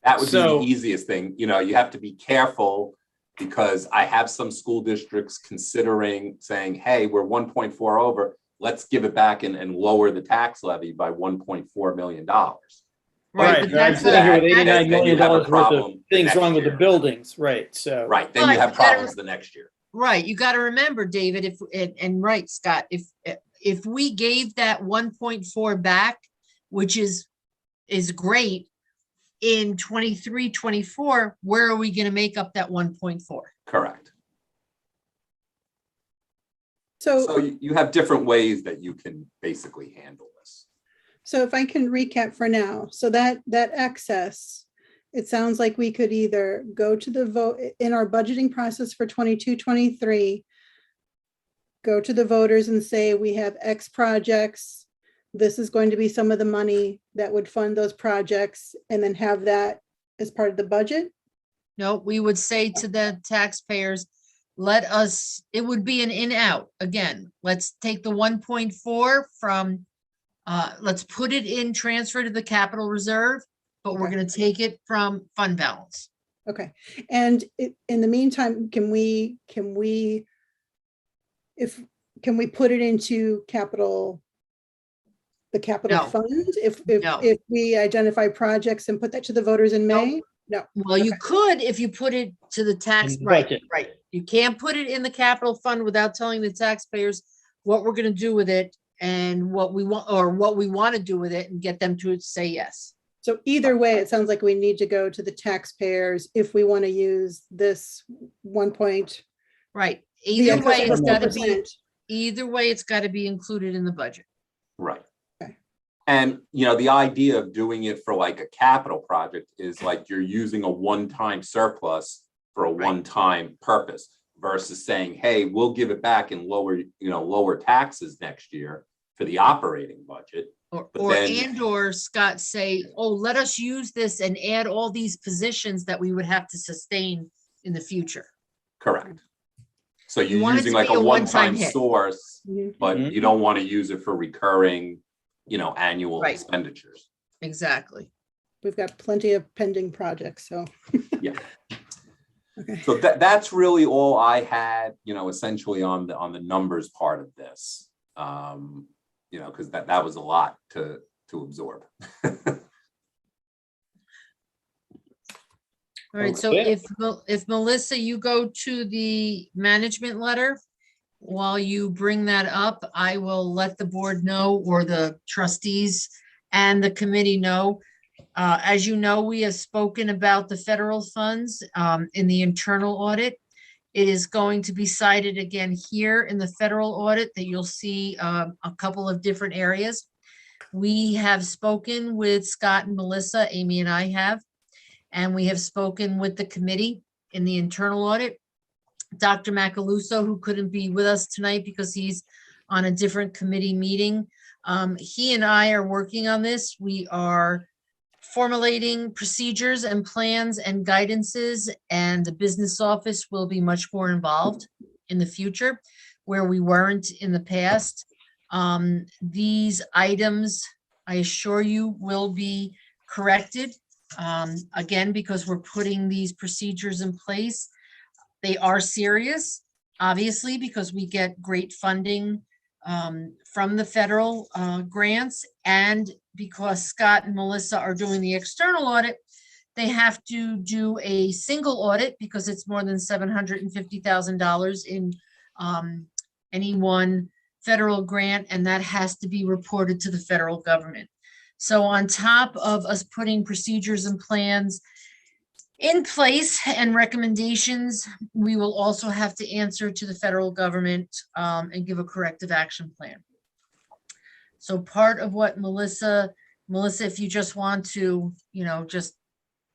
S8: That would be the easiest thing. You have to be careful, because I have some school districts considering saying, hey, we're 1.4 over, let's give it back and lower the tax levy by $1.4 million.
S5: Right.
S4: But I'm sitting here with $89 million worth of things wrong with the buildings. Right. So.
S8: Right. Then you have problems the next year.
S5: Right. You got to remember, David, and right, Scott, if we gave that 1.4 back, which is great, in 23-24, where are we going to make up that 1.4?
S8: Correct.
S1: So
S8: you have different ways that you can basically handle this.
S1: So if I can recap for now, so that excess, it sounds like we could either go to the vote in our budgeting process for 22-23, go to the voters and say, we have X projects. This is going to be some of the money that would fund those projects, and then have that as part of the budget.
S5: No, we would say to the taxpayers, it would be an in-out. Again, let's take the 1.4 from let's put it in transfer to the capital reserve, but we're
S1: Okay.
S5: gonna take it from fund balance.
S1: Okay, and in the meantime, can we put it into the capital
S5: No.
S1: fund?
S5: No.
S1: If we identify projects and put that to the voters in May? No.
S5: Well, you
S1: Okay.
S5: could if you put it to the tax,
S4: In the
S5: right,
S4: budget.
S5: right. You can't put it in the capital fund without telling the taxpayers what we're gonna do with it and what we want, or what we want to do with it and get them to say yes.
S1: So either way, it sounds like we need to go to the taxpayers if we want to use this 1 point.
S5: Right.
S1: the
S5: Either
S1: excess
S5: way,
S1: over
S5: it's gotta be,
S1: 4%.
S5: either way, it's gotta be included in the budget.
S8: Right.
S1: Okay.
S8: And, the idea of doing it for like a capital project is like you're using a one-time surplus for a one-time purpose versus saying, hey, we'll give it back and lower taxes next year for the operating budget.
S5: Or,
S8: But
S5: or,
S8: then-
S5: and or Scott say, oh, let us use this and add all these positions that we would have to sustain in the future.
S8: Correct. So
S5: You
S8: you're
S5: want it
S8: using
S5: to
S8: like
S5: be
S8: a
S5: a one-time
S8: one-time
S5: hit.
S8: source,
S1: Mhm.
S8: but
S4: Mhm.
S8: you don't want to use it for recurring, annual
S5: Right.
S8: expenditures.
S5: Exactly.
S1: We've got plenty of pending projects, so.
S8: Yeah.
S1: Okay,
S8: So that's really all I had, essentially on the numbers part of this. Because that was a lot to absorb.
S5: All right, so
S4: Okay.
S5: if Melissa, you go to the management letter, while you bring that up, I will let the board know, or the trustees and the committee know. As you know, we have spoken about the federal funds in the internal audit. It is going to be cited again here in the federal audit that you'll see a couple of different areas. We have spoken with Scott and Melissa, Amy and I have, and we have spoken with the committee in the internal audit. Dr. Macaluso, who couldn't be with us tonight because he's on a different committee meeting. He and I are working on this. We are formulating procedures and plans and guidances, and the business office will be much more involved in the future where we weren't in the past. These items, I assure you, will be corrected. Again, because we're putting these procedures in place. They are serious, obviously, because we get great funding from the federal grants, and because Scott and Melissa are doing the external audit, they have to do a single audit because it's more than $750,000 in any one federal grant, and that has to be reported to the federal government. So on top of us putting procedures and plans in place and recommendations, we will also have to answer to the federal government and give a corrective action plan. So part of what Melissa, if you just want to,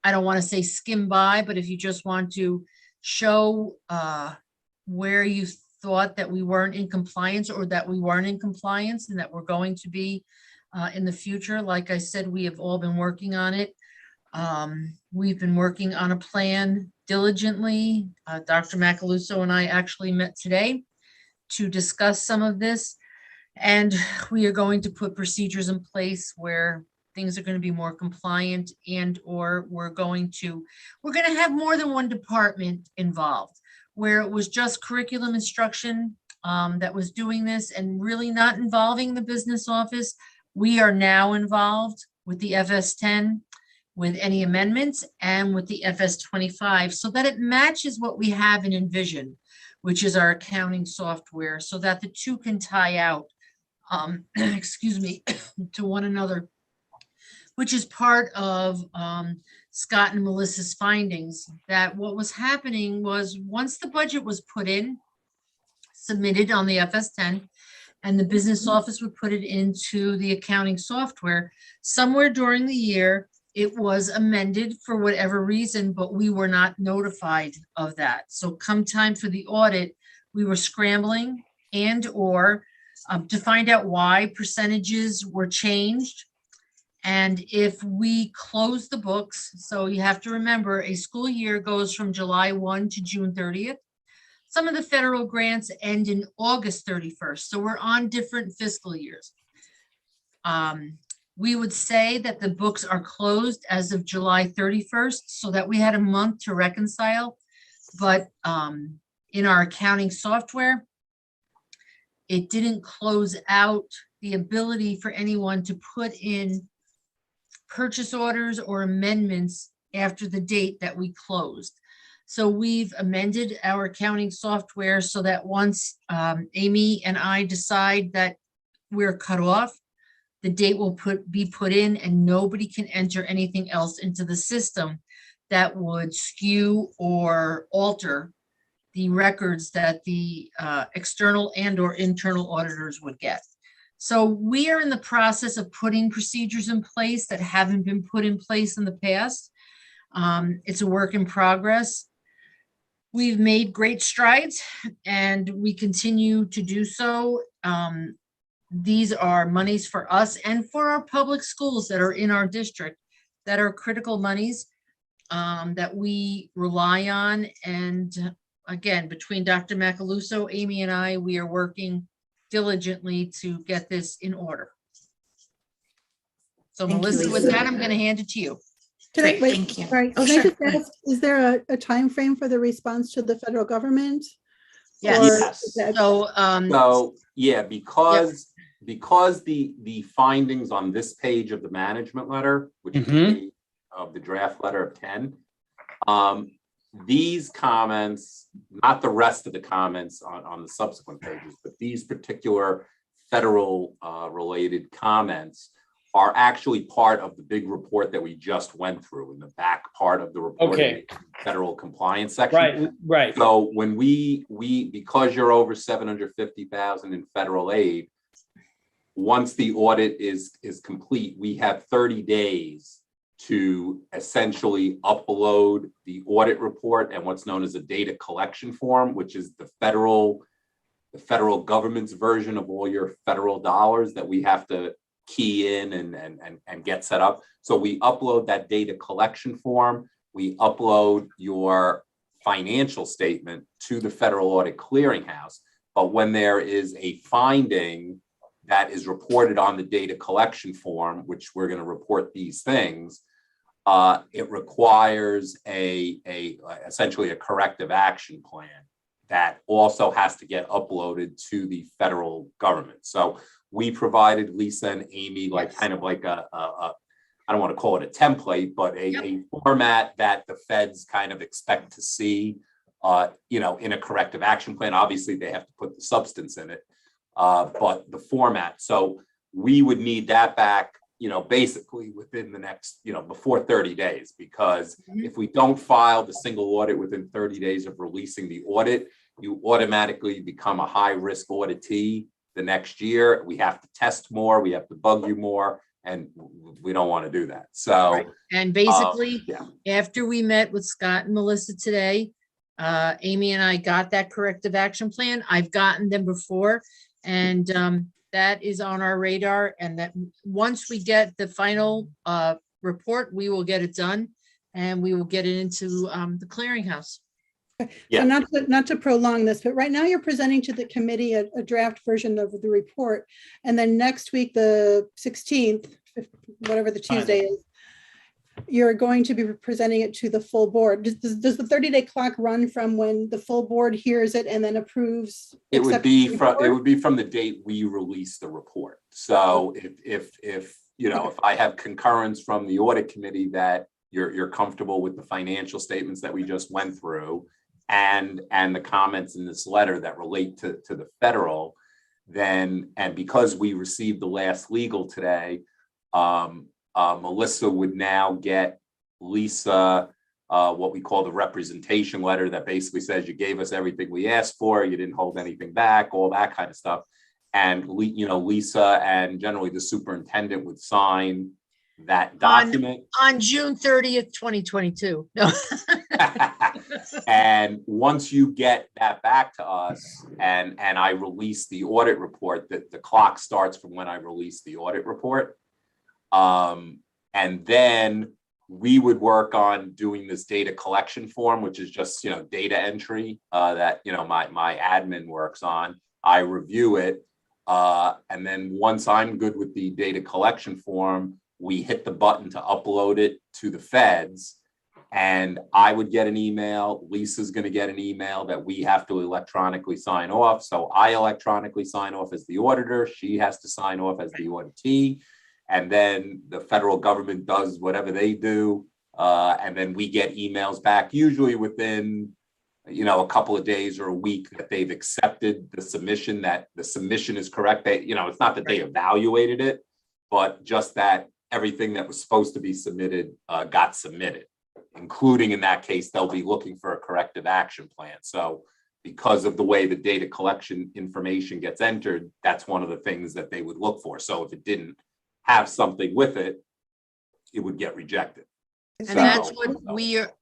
S5: I don't want to say skim by, but if you just want to show where you thought that we weren't in compliance, or that we weren't in compliance and that we're going to be in the future, like I said, we have all been working on it. We've been working on a plan diligently. Dr. Macaluso and I actually met today to discuss some of this. And we are going to put procedures in place where things are going to be more compliant, and or we're going to have more than one department involved. Where it was just curriculum instruction that was doing this and really not involving the business office, we are now involved with the FS10, with any amendments, and with the FS25, so that it matches what we have in Envision, which is our accounting software, so that the two can tie out, excuse me, to one another, which is part of Scott and Melissa's findings, that what was happening was once the budget was put in, submitted on the FS10, and the business office would put it into the accounting software, somewhere during the year, it was amended for whatever reason, but we were not notified of that. So come time for the audit, we were scrambling and or to find out why percentages were changed. And if we close the books, so you have to remember, a school year goes from July 1 to June 30th. Some of the federal grants end in August 31st. So we're on different fiscal years. We would say that the books are closed as of July 31st, so that we had a month to reconcile. But in our accounting software, it didn't close out the ability for anyone to put in purchase orders or amendments after the date that we closed. So we've amended our accounting software so that once Amy and I decide that we're cut off, the date will be put in and nobody can enter anything else into the system that would skew or alter the records that the external and or internal auditors would get. So we are in the process of putting procedures in place that haven't been put in place in the past. It's a work in progress. We've made great strides and we continue to do so. These are monies for us and for our public schools that are in our district that are critical monies that we rely on. And again, between Dr. Macaluso, Amy and I, we are working diligently to get this in order. So
S9: Thank you,
S5: Melissa, with
S9: Lisa.
S5: that, I'm going to hand it to you.
S1: Can I,
S9: Great,
S1: wait,
S9: thank you.
S1: sorry,
S9: Oh,
S1: can I
S9: sure,
S1: just
S9: go ahead.
S1: ask, is there a time frame for the response to the federal government?
S5: Yes.
S1: Or
S8: Yes.
S1: is that-
S5: So,
S8: So, yeah, because the findings on this page of the management letter, which is the page of the draft letter of 10, these comments, not the rest of the comments on the subsequent pages, but these particular federal related comments are actually part of the big report that we just went through in the back part of the report.
S4: Okay.
S8: Federal compliance section.
S4: Right, right.
S8: So when we because you're over 750,000 in federal aid, once the audit is complete, we have 30 days to essentially upload the audit report and what's known as a data collection form, which is the federal government's version of all your federal dollars that we have to key in and get set up. So we upload that data collection form. We upload your financial statement to the Federal Audit Clearinghouse. But when there is a finding that is reported on the data collection form, which we're going to report these things, it requires essentially a corrective action plan that also has to get uploaded to the federal government. So we provided Lisa and Amy kind of like a I don't want to call it a template, but a format that the feds kind of expect to see, in a corrective action plan. Obviously, they have to put the substance in it, but the format. So we would need that back, basically within the next, before 30 days, because if we don't file the single audit within 30 days of releasing the audit, you automatically become a high risk auditee the next year. We have to test more, we have to bug you more, and we don't want to do that. So,
S5: right. And basically, after we met with Scott and Melissa today, Amy and I got that corrective action plan. I've gotten them before, and that is on our radar. And that once we get the final report, we will get it done and we will get it into the clearinghouse.
S1: So not to prolong this, but right now you're presenting to the committee a draft version of the report. And then next week, the 16th, whatever the Tuesday is, you're going to be presenting it to the full board. Does the 30-day clock run from when the full board hears it and then approves?
S8: It would be from the date we release the report. So if I have concurrence from the audit committee that you're comfortable with the financial statements that we just went through and the comments in this letter that relate to the federal, then, and because we received the last legal today, Melissa would now get Lisa what we call the representation letter that basically says you gave us everything we asked for, you didn't hold anything back, all that kind of stuff. And Lisa and generally the superintendent would sign that document
S5: on June 30th, 2022. No.
S8: And once you get that back to us and I release the audit report, that the clock starts from when I release the audit report. And then we would work on doing this data collection form, which is just, data entry that, my admin works on. I review it. And then once I'm good with the data collection form, we hit the button to upload it to the feds. And I would get an email, Lisa's going to get an email that we have to electronically sign off. So I electronically sign off as the auditor. She has to sign off as the auditee. And then the federal government does whatever they do. And then we get emails back, usually within, a couple of days or a week, that they've accepted the submission, that the submission is correct. They, it's not that they evaluated it, but just that everything that was supposed to be submitted got submitted, including in that case, they'll be looking for a corrective action plan. So because of the way the data collection information gets entered, that's one of the things that they would look for. So if it didn't have something with it, it would get rejected.
S5: And that's what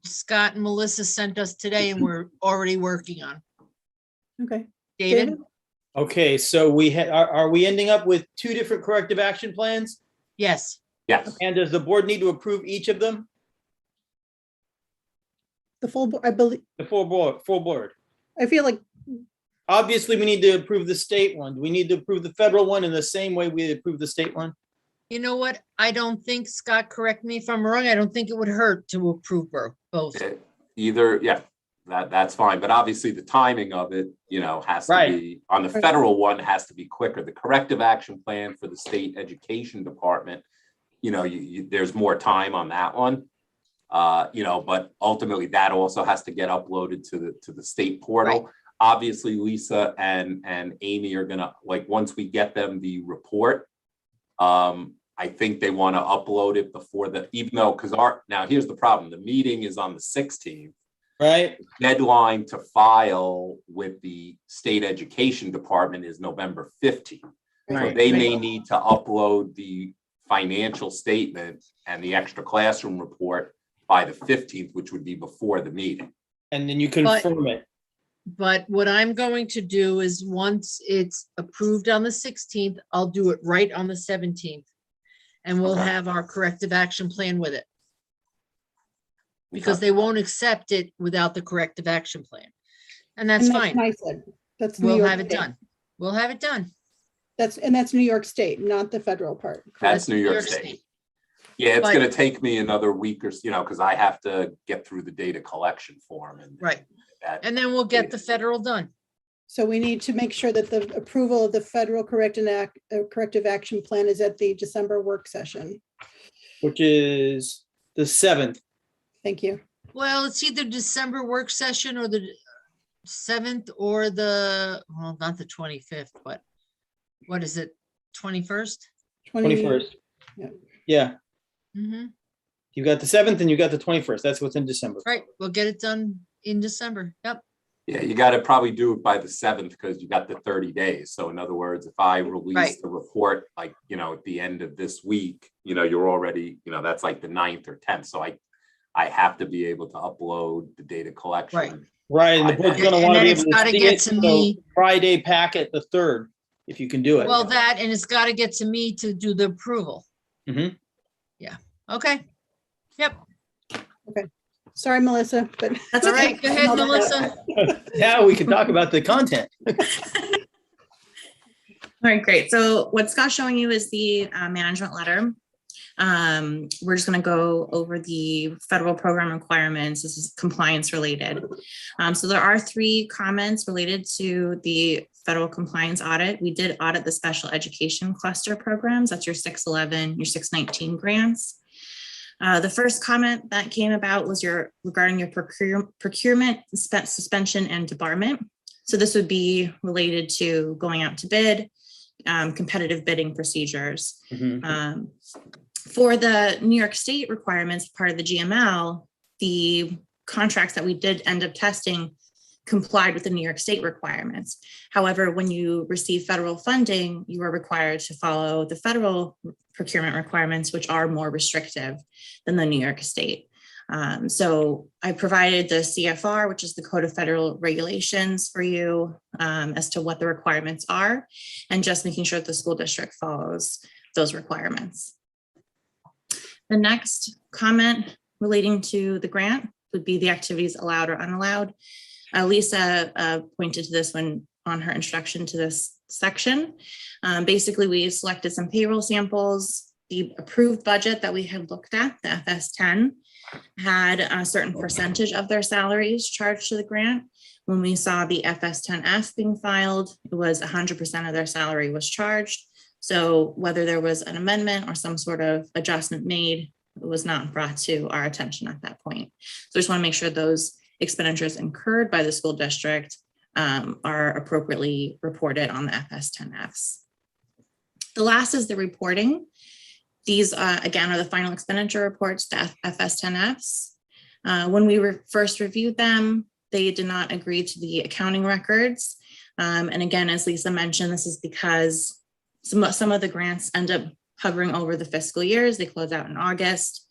S5: Scott and Melissa sent us today, and we're already working on.
S1: Okay.
S5: David?
S4: Okay, so are we ending up with 2 different corrective action plans?
S5: Yes.
S8: Yes.
S4: And does the board need to approve each of them?
S1: The full, I believe,
S4: The full board.
S1: I feel like,
S4: Obviously, we need to approve the state one. Do we need to approve the federal one in the same way we approve the state one?
S5: You know what? I don't think, Scott, correct me if I'm wrong, I don't think it would hurt to approve both.
S8: Either, yeah, that's fine. But obviously the timing of it, has to
S4: Right.
S8: be, on the federal one, has to be quicker. The corrective action plan for the state education department, there's more time on that one. But ultimately that also has to get uploaded to the state portal.
S5: Right.
S8: Obviously, Lisa and Amy are gonna, once we get them the report, I think they want to upload it before even though, now here's the problem. The meeting is on the 16th.
S4: Right.
S8: Deadline to file with the state education department is November 15th. So
S4: Right.
S8: they may need to upload the financial statement and the extra classroom report by the 15th, which would be before the meeting.
S4: And then you confirm it.
S5: But what I'm going to do is, once it's approved on the 16th, I'll do it right on the 17th. And we'll
S8: Okay.
S5: have our corrective action plan with it. Because they won't accept it without the corrective action plan. And that's
S1: and that's
S5: fine.
S1: nice. That's New
S5: We'll
S1: York
S5: have it
S1: State.
S5: done. We'll have it done.
S1: That's New York State, not the federal part. correct?
S8: That's New York State. Yeah, it's
S5: But-
S8: going to take me another week or so, because I have to get through the data collection form and
S5: Right.
S8: that.
S5: And then we'll get the federal done.
S1: So we need to make sure that the approval of the federal corrective action plan is at the December work session.
S4: Which is the 7th.
S1: Thank you.
S5: Well, it's either December work session or the 7th or well, not the 25th, but what is it? 21st?
S4: 21st.
S1: Yeah.
S4: Yeah.
S5: Mm-hmm.
S4: You got the 7th and you got the 21st. That's what's in December.
S5: Right. We'll get it done in December. Yep.
S8: Yeah, you got to probably do it by the 7th because you got the 30 days. So in other words, if I release
S5: Right.
S8: the report, at the end of this week, you're already, that's like the 9th or 10th. So I have to be able to upload the data collection.
S5: Right.
S4: Right. And the board's going to
S5: And
S4: want to
S5: then
S4: be
S5: it's
S4: able
S5: gotta
S4: to see
S5: get
S4: it.
S5: to
S4: So
S5: me.
S4: Friday packet, the 3rd, if you can do it.
S5: Well, that, and it's got to get to me to do the approval.
S4: Mhm.
S5: Yeah. Okay. Yep.
S1: Sorry, Melissa, but
S9: That's
S5: All
S9: okay.
S5: right. Go ahead, Melissa.
S4: Now we can talk about the content.
S9: All right, great. So what Scott's showing you is the management letter. We're just going to go over the federal program requirements. This is compliance related. So there are 3 comments related to the federal compliance audit. We did audit the special education cluster programs. That's your 611, your 619 grants. The first comment that came about was regarding your procurement, suspension, and debarment. So this would be related to going out to bid, competitive bidding procedures.
S4: Mhm.
S9: For the New York State requirements, part of the GML, the contracts that we did end up testing complied with the New York State requirements. However, when you receive federal funding, you are required to follow the federal procurement requirements, which are more restrictive than the New York State. So I provided the CFR, which is the Code of Federal Regulations, for you as to what the requirements are, and just making sure that the school district follows those requirements. The next comment relating to the grant would be the activities allowed or unallowed. Lisa pointed to this on her introduction to this section. Basically, we selected some payroll samples. The approved budget that we had looked at, the FS10, had a certain percentage of their salaries charged to the grant. When we saw the FS10F being filed, it was 100% of their salary was charged. So whether there was an amendment or some sort of adjustment made, it was not brought to our attention at that point. So I just want to make sure those expenditures incurred by the school district are appropriately reported on the FS10Fs. The last is the reporting. These, again, are the final expenditure reports to FS10Fs. When we first reviewed them, they did not agree to the accounting records. And again, as Lisa mentioned, this is because some of the grants end up hovering over the fiscal years. They close out in August.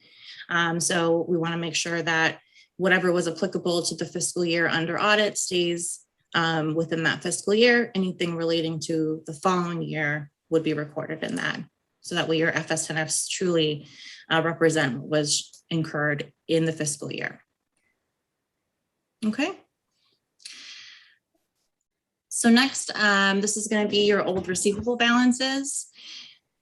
S9: So we want to make sure that whatever was applicable to the fiscal year under audit stays within that fiscal year. Anything relating to the following year would be recorded in that. So that way your FS10Fs truly represent what was incurred in the fiscal year. Okay. So next, this is going to be your old receivable balances.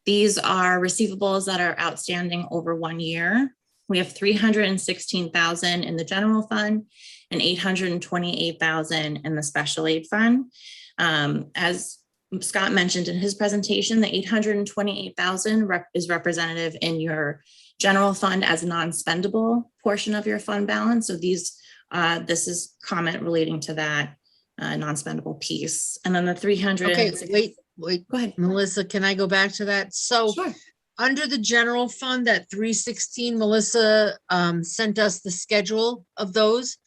S9: These are receivables that are outstanding over 1 year. We have $316,000 in the general fund and $828,000 in the special aid fund. As Scott mentioned in his presentation, the $828,000 is representative in your general fund as a non-spendable portion of your fund balance. So these, this is comment relating to that non-spendable piece. And then the 300.
S5: Okay, wait,
S9: go ahead.
S5: Melissa, can I go back to that? So
S9: Sure.
S5: Under the general fund, that 316, Melissa sent us the schedule of those,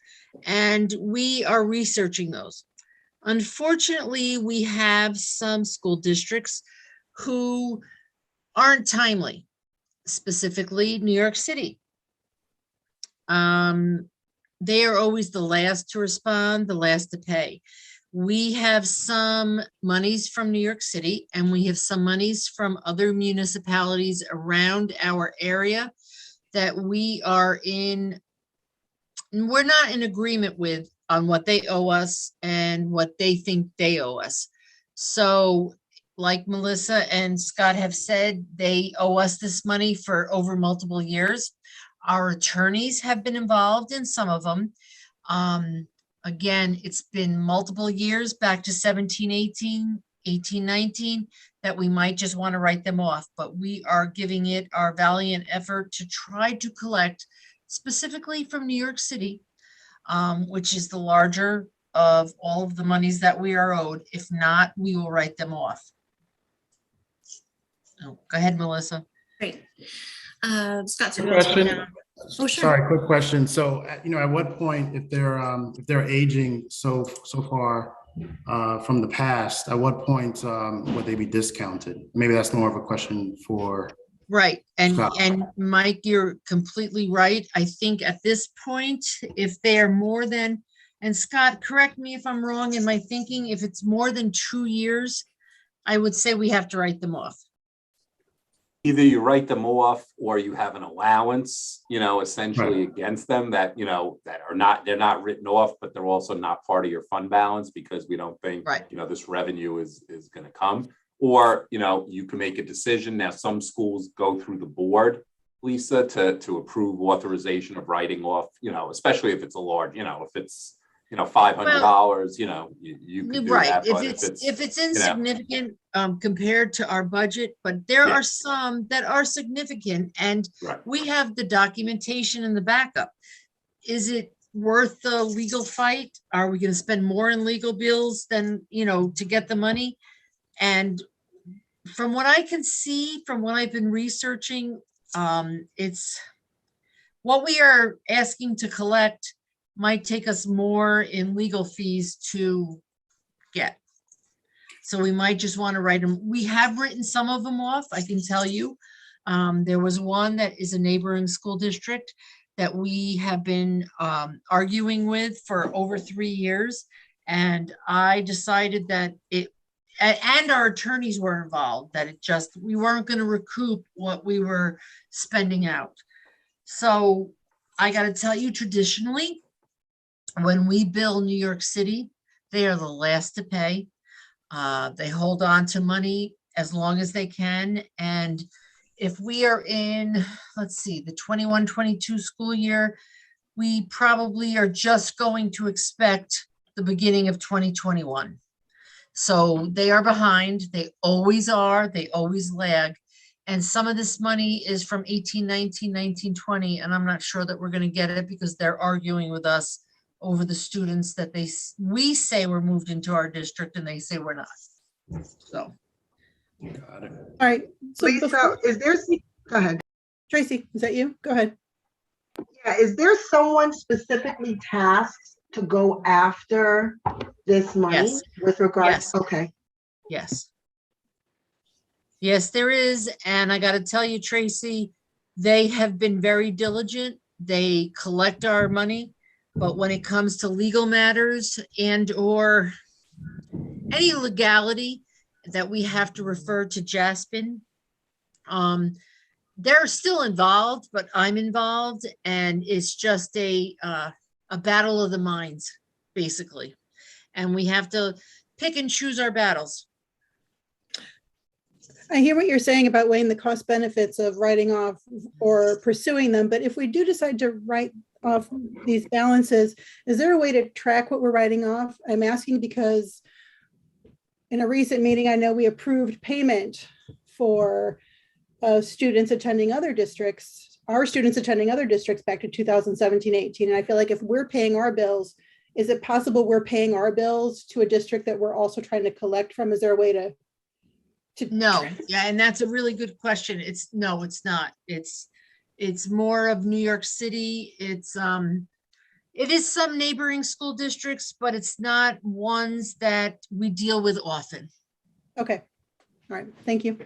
S5: and we are researching those. Unfortunately, we have some school districts who aren't timely, specifically New York City. They are always the last to respond, the last to pay. We have some monies from New York City, and we have some monies from other municipalities around our area that we are in, we're not in agreement with on what they owe us and what they think they owe us. So like Melissa and Scott have said, they owe us this money for over multiple years. Our attorneys have been involved in some of them. Again, it's been multiple years back to 17, 18, 18, 19 that we might just want to write them off, but we are giving it our valiant effort to try to collect specifically from New York City, which is the larger of all of the monies that we are owed. If not, we will write them off. Oh, go ahead, Melissa.
S9: Great. Scott,
S6: Quick question.
S9: Oh, sure.
S6: Sorry, quick question. So, at what point, if they're aging so far from the past, at what point would they be discounted? Maybe that's more of a question for.
S5: Right. And
S6: Scott.
S5: and Mike, you're completely right. I think at this point, if they are more than, and Scott, correct me if I'm wrong in my thinking, if it's more than 2 years, I would say we have to write them off.
S8: Either you write them off or you have an allowance, essentially against them that, that are not, they're not written off, but they're also not part of your fund balance because we don't think, this revenue is going to come. Or, you can make a decision. Now, some schools go through the board, Lisa, to approve authorization of writing off, especially if it's a large, if it's, $500, you could do that.
S5: If it's insignificant compared to our budget, but there are some that are significant, and we have the documentation in the backup. Is it worth the legal fight? Are we going to spend more in legal bills than, to get the money? And from what I can see, from what I've been researching, it's what we are asking to collect might take us more in legal fees to get. So we might just want to write them. We have written some of them off, I can tell you. There was one that is a neighboring school district that we have been arguing with for over 3 years. And I decided that and our attorneys were involved, that we weren't going to recoup what we were spending out. So I got to tell you, traditionally, when we bill New York City, they are the last to pay. They hold on to money as long as they can. And if we are in, let's see, the 21-22 school year, we probably are just going to expect the beginning of 2021. So they are behind. They always are. They always lag. And some of this money is from 18-19, 19-20, and I'm not sure that we're going to get it because they're arguing with us over the students that we say were moved into our district and they say we're not. So.
S6: Got it.
S1: All right. So
S7: Lisa,
S1: before,
S7: is there, go ahead.
S1: Tracy, is that you? Go ahead.
S7: Yeah, is there someone specifically tasked to go after this money
S5: Yes.
S7: with regards?
S5: Yes.
S7: Okay.
S5: Yes. Yes, there is. And I got to tell you, Tracy, they have been very diligent. They collect our money. But when it comes to legal matters and or any legality that we have to refer to Jaspin, they're still involved, but I'm involved, and it's just a battle of the minds, basically. And we have to pick and choose our battles.
S1: I hear what you're saying about weighing the cost benefits of writing off or pursuing them, but if we do decide to write off these balances, is there a way to track what we're writing off? I'm asking because in a recent meeting, I know we approved payment for students attending other districts, our students attending other districts back to 2017-18. And I feel like if we're paying our bills, is it possible we're paying our bills to a district that we're also trying to collect from? Is there a way to
S5: No, yeah, and that's a really good question. No, it's not. It's more of New York City. It is some neighboring school districts, but it's not ones that we deal with often.
S1: Okay. All right. Thank you.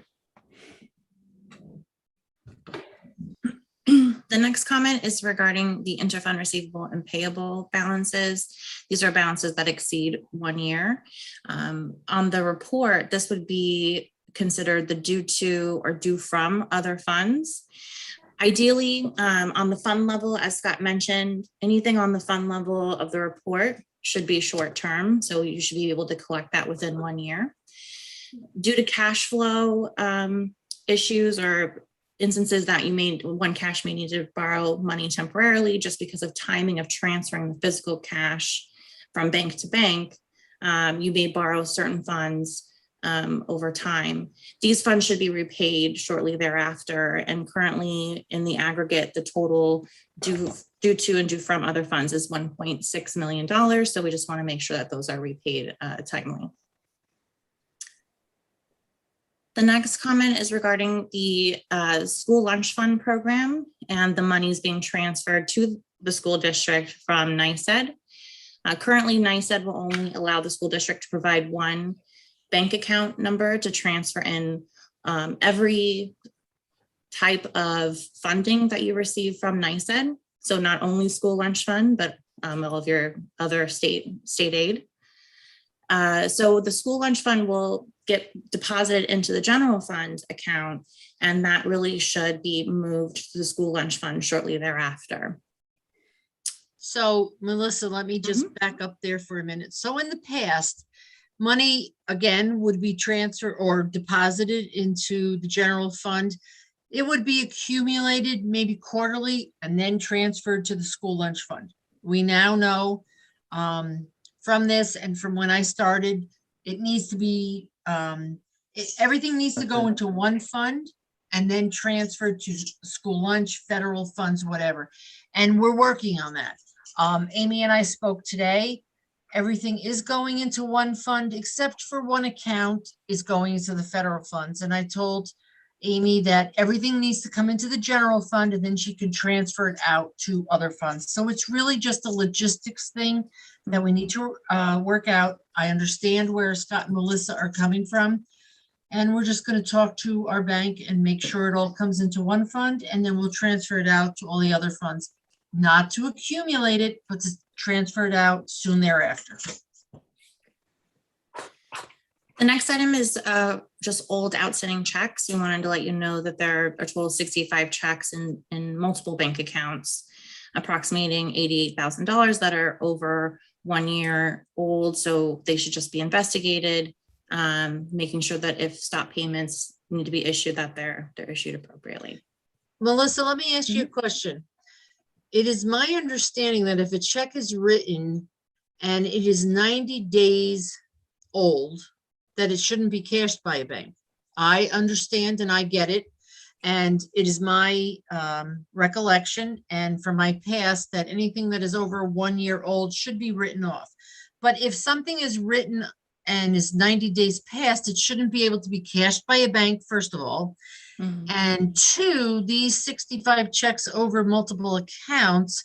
S9: The next comment is regarding the interfund receivable and payable balances. These are balances that exceed 1 year. On the report, this would be considered the due to or due from other funds. Ideally, on the fund level, as Scott mentioned, anything on the fund level of the report should be short term. So you should be able to collect that within 1 year. Due to cash flow issues or instances that one cash may need to borrow money temporarily just because of timing of transferring the physical cash from bank to bank, you may borrow certain funds over time. These funds should be repaid shortly thereafter, and currently in the aggregate, the total due to and due from other funds is $1.6 million. So we just want to make sure that those are repaid timely. The next comment is regarding the school lunch fund program and the monies being transferred to the school district from NYSED. Currently, NYSED will only allow the school district to provide one bank account number to transfer in every type of funding that you receive from NYSED. So not only school lunch fund, but all of your other state aid. So the school lunch fund will get deposited into the general fund account, and that really should be moved to the school lunch fund shortly thereafter.
S5: So Melissa, let me just back up there for a minute. So in the past, money again would be transferred or deposited into the general fund. It would be accumulated maybe quarterly and then transferred to the school lunch fund. We now know from this and from when I started, it needs to be, everything needs to go into one fund and then transferred to school lunch, federal funds, whatever. And we're working on that. Amy and I spoke today. Everything is going into one fund except for one account is going into the federal funds. And I told Amy that everything needs to come into the general fund and then she can transfer it out to other funds. So it's really just a logistics thing that we need to work out. I understand where Scott and Melissa are coming from. And we're just going to talk to our bank and make sure it all comes into one fund, and then we'll transfer it out to all the other funds, not to accumulate it, but to transfer it out soon thereafter.
S9: The next item is just old outstanding checks. We wanted to let you know that there are a total of 65 checks in multiple bank accounts, approximating $88,000 that are over 1 year old. So they should just be investigated, making sure that if stop payments need to be issued, that they're issued appropriately.
S5: Melissa, let me ask you a question. It is my understanding that if a check is written and it is 90 days old, that it shouldn't be cashed by a bank. I understand and I get it. And it is my recollection and from my past that anything that is over 1 year old should be written off. But if something is written and is 90 days past, it shouldn't be able to be cashed by a bank, first of all. And two, these 65 checks over multiple accounts,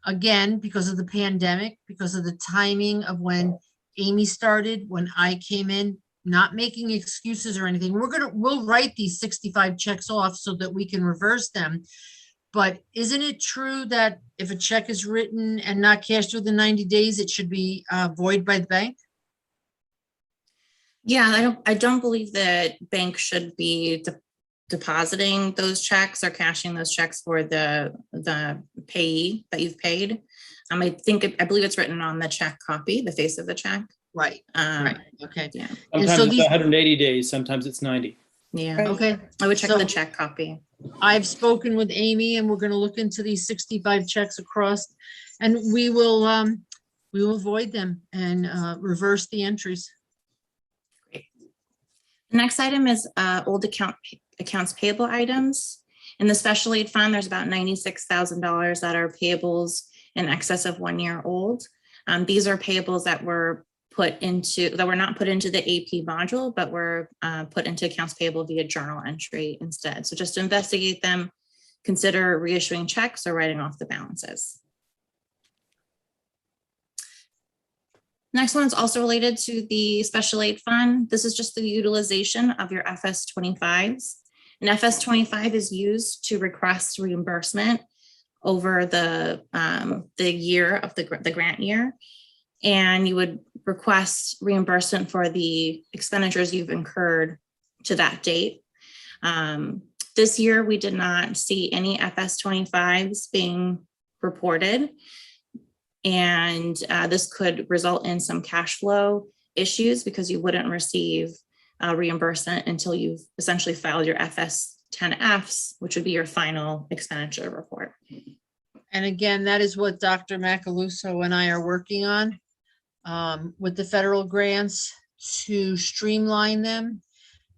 S5: again, because of the pandemic, because of the timing of when Amy started, when I came in, not making excuses or anything, we'll write these 65 checks off so that we can reverse them. But isn't it true that if a check is written and not cashed within 90 days, it should be void by the bank?
S9: Yeah, I don't believe that banks should be depositing those checks or cashing those checks for the payee that you've paid. I believe it's written on the check copy, the face of the check.
S5: Right. Right. Okay.
S9: Yeah.
S5: And
S4: Sometimes
S5: so
S4: it's
S5: these,
S4: 180 days, sometimes it's 90.
S9: Yeah.
S1: Right.
S5: okay.
S9: I would check
S5: So-
S9: the check copy.
S5: I've spoken with Amy and we're going to look into these 65 checks across and we will void them and reverse the entries.
S9: The next item is old accounts payable items. In the special aid fund, there's about $96,000 that are payables in excess of 1 year old. These are payables that were not put into the AP module, but were put into accounts payable via journal entry instead. So just to investigate them, consider reissuing checks or writing off the balances. Next one is also related to the special aid fund. This is just the utilization of your FS25s. An FS25 is used to request reimbursement over the year of the grant year. And you would request reimbursement for the expenditures you've incurred to that date. This year, we did not see any FS25s being reported. And this could result in some cash flow issues because you wouldn't receive reimbursement until you've essentially filed your FS10Fs, which would be your final expenditure report.
S5: And again, that is what Dr. Macaluso and I are working on with the federal grants to streamline them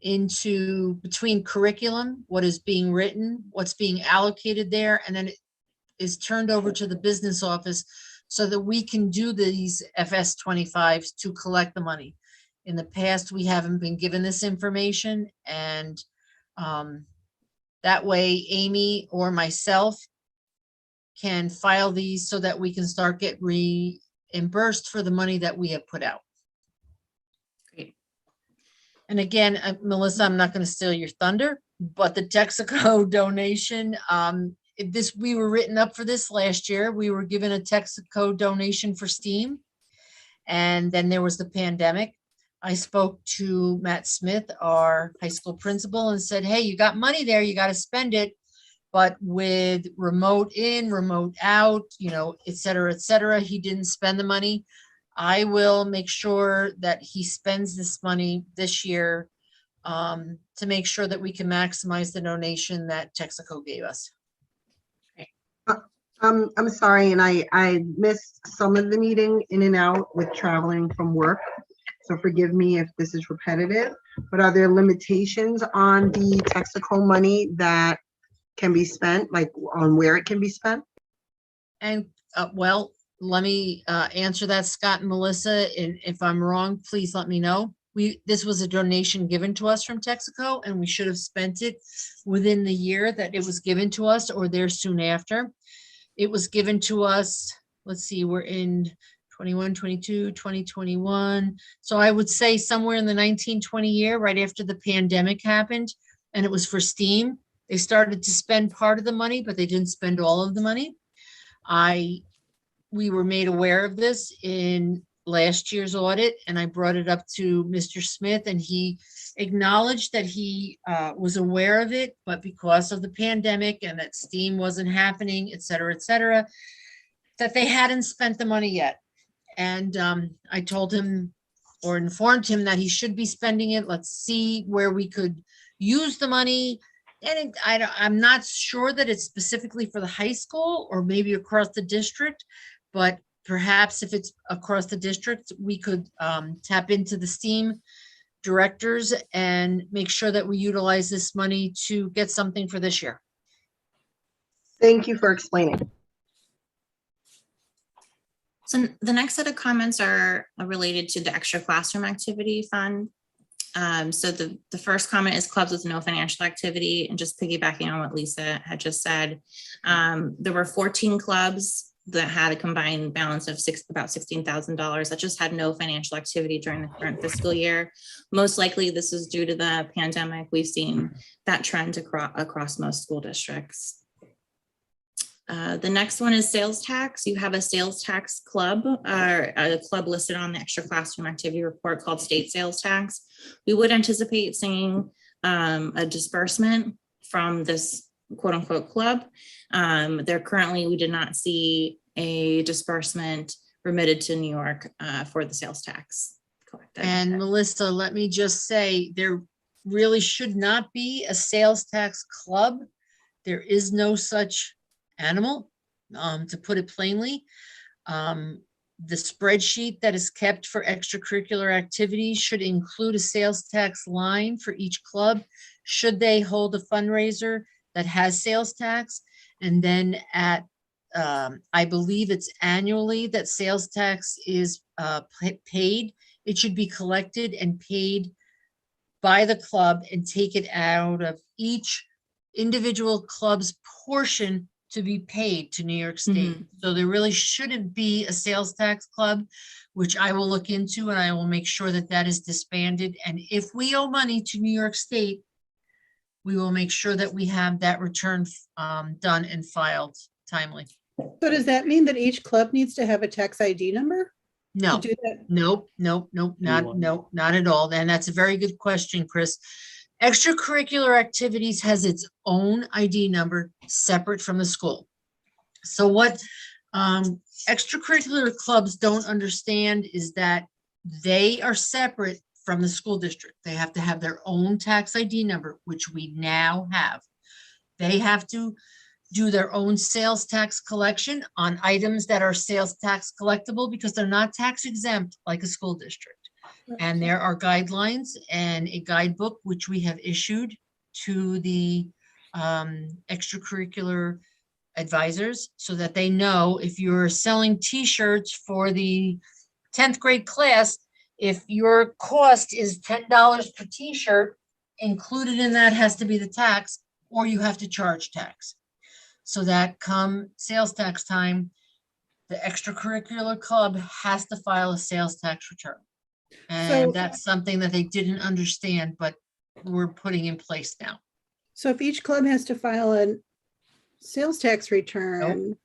S5: into between curriculum, what is being written, what's being allocated there, and then it is turned over to the business office so that we can do these FS25s to collect the money. In the past, we haven't been given this information, and that way Amy or myself can file these so that we can start get reimbursed for the money that we have put out.
S9: Great.
S5: And again, Melissa, I'm not going to steal your thunder, but the Texaco donation, we were written up for this last year. We were given a Texaco donation for STEAM, and then there was the pandemic. I spoke to Matt Smith, our high school principal, and said, hey, you got money there, you got to spend it. But with remote in, remote out, et cetera, he didn't spend the money. I will make sure that he spends this money this year to make sure that we can maximize the donation that Texaco gave us.
S7: I'm sorry, and I missed some of the meeting in and out with traveling from work. So forgive me if this is repetitive, but are there limitations on the Texaco money that can be spent, like on where it can be spent?
S5: And well, let me answer that, Scott and Melissa. And if I'm wrong, please let me know. This was a donation given to us from Texaco, and we should have spent it within the year that it was given to us or there soon after. It was given to us, let's see, we're in 21, 22, 2021. So I would say somewhere in the 1920 year, right after the pandemic happened, and it was for STEAM. They started to spend part of the money, but they didn't spend all of the money. We were made aware of this in last year's audit, and I brought it up to Mr. Smith, and he acknowledged that he was aware of it, but because of the pandemic and that STEAM wasn't happening, et cetera, that they hadn't spent the money yet. And I told him or informed him that he should be spending it. Let's see where we could use the money. And I'm not sure that it's specifically for the high school or maybe across the district, but perhaps if it's across the district, we could tap into the STEAM directors and make sure that we utilize this money to get something for this year.
S7: Thank you for explaining.
S9: So the next set of comments are related to the extra classroom activity fund. So the first comment is clubs with no financial activity, and just piggybacking on what Lisa had just said, there were 14 clubs that had a combined balance of about $16,000 that just had no financial activity during the current fiscal year. Most likely this is due to the pandemic. We've seen that trend across most school districts. The next one is sales tax. You have a sales tax club, or a club listed on the extra classroom activity report called state sales tax. We would anticipate seeing a disbursement from this quote unquote club. We did not see a disbursement remitted to New York for the sales tax collected.
S5: And Melissa, let me just say, there really should not be a sales tax club. There is no such animal, to put it plainly. The spreadsheet that is kept for extracurricular activities should include a sales tax line for each club, should they hold a fundraiser that has sales tax. And then at, I believe it's annually that sales tax is paid. It should be collected and paid by the club and take it out of each individual club's portion to be paid to New York State. So there really shouldn't be a sales tax club, which I will look into, and I will make sure that that is disbanded. And if we owe money to New York State, we will make sure that we have that return done and filed timely.
S1: So does that mean that each club needs to have a tax ID number?
S5: No,
S1: To do that?
S5: nope, not at all. And that's a very good question, Chris. Extracurricular activities has its own ID number separate from the school. So what extracurricular clubs don't understand is that they are separate from the school district. They have to have their own tax ID number, which we now have. They have to do their own sales tax collection on items that are sales tax collectible because they're not tax exempt like a school district. And there are guidelines and a guidebook which we have issued to the extracurricular advisors so that they know if you're selling t-shirts for the 10th grade class, if your cost is $10 per t-shirt, included in that has to be the tax, or you have to charge tax. So that come sales tax time, the extracurricular club has to file a sales tax return. And that's something that they didn't understand, but we're putting in place now.
S1: So if each club has to file a sales tax return.
S5: Nope.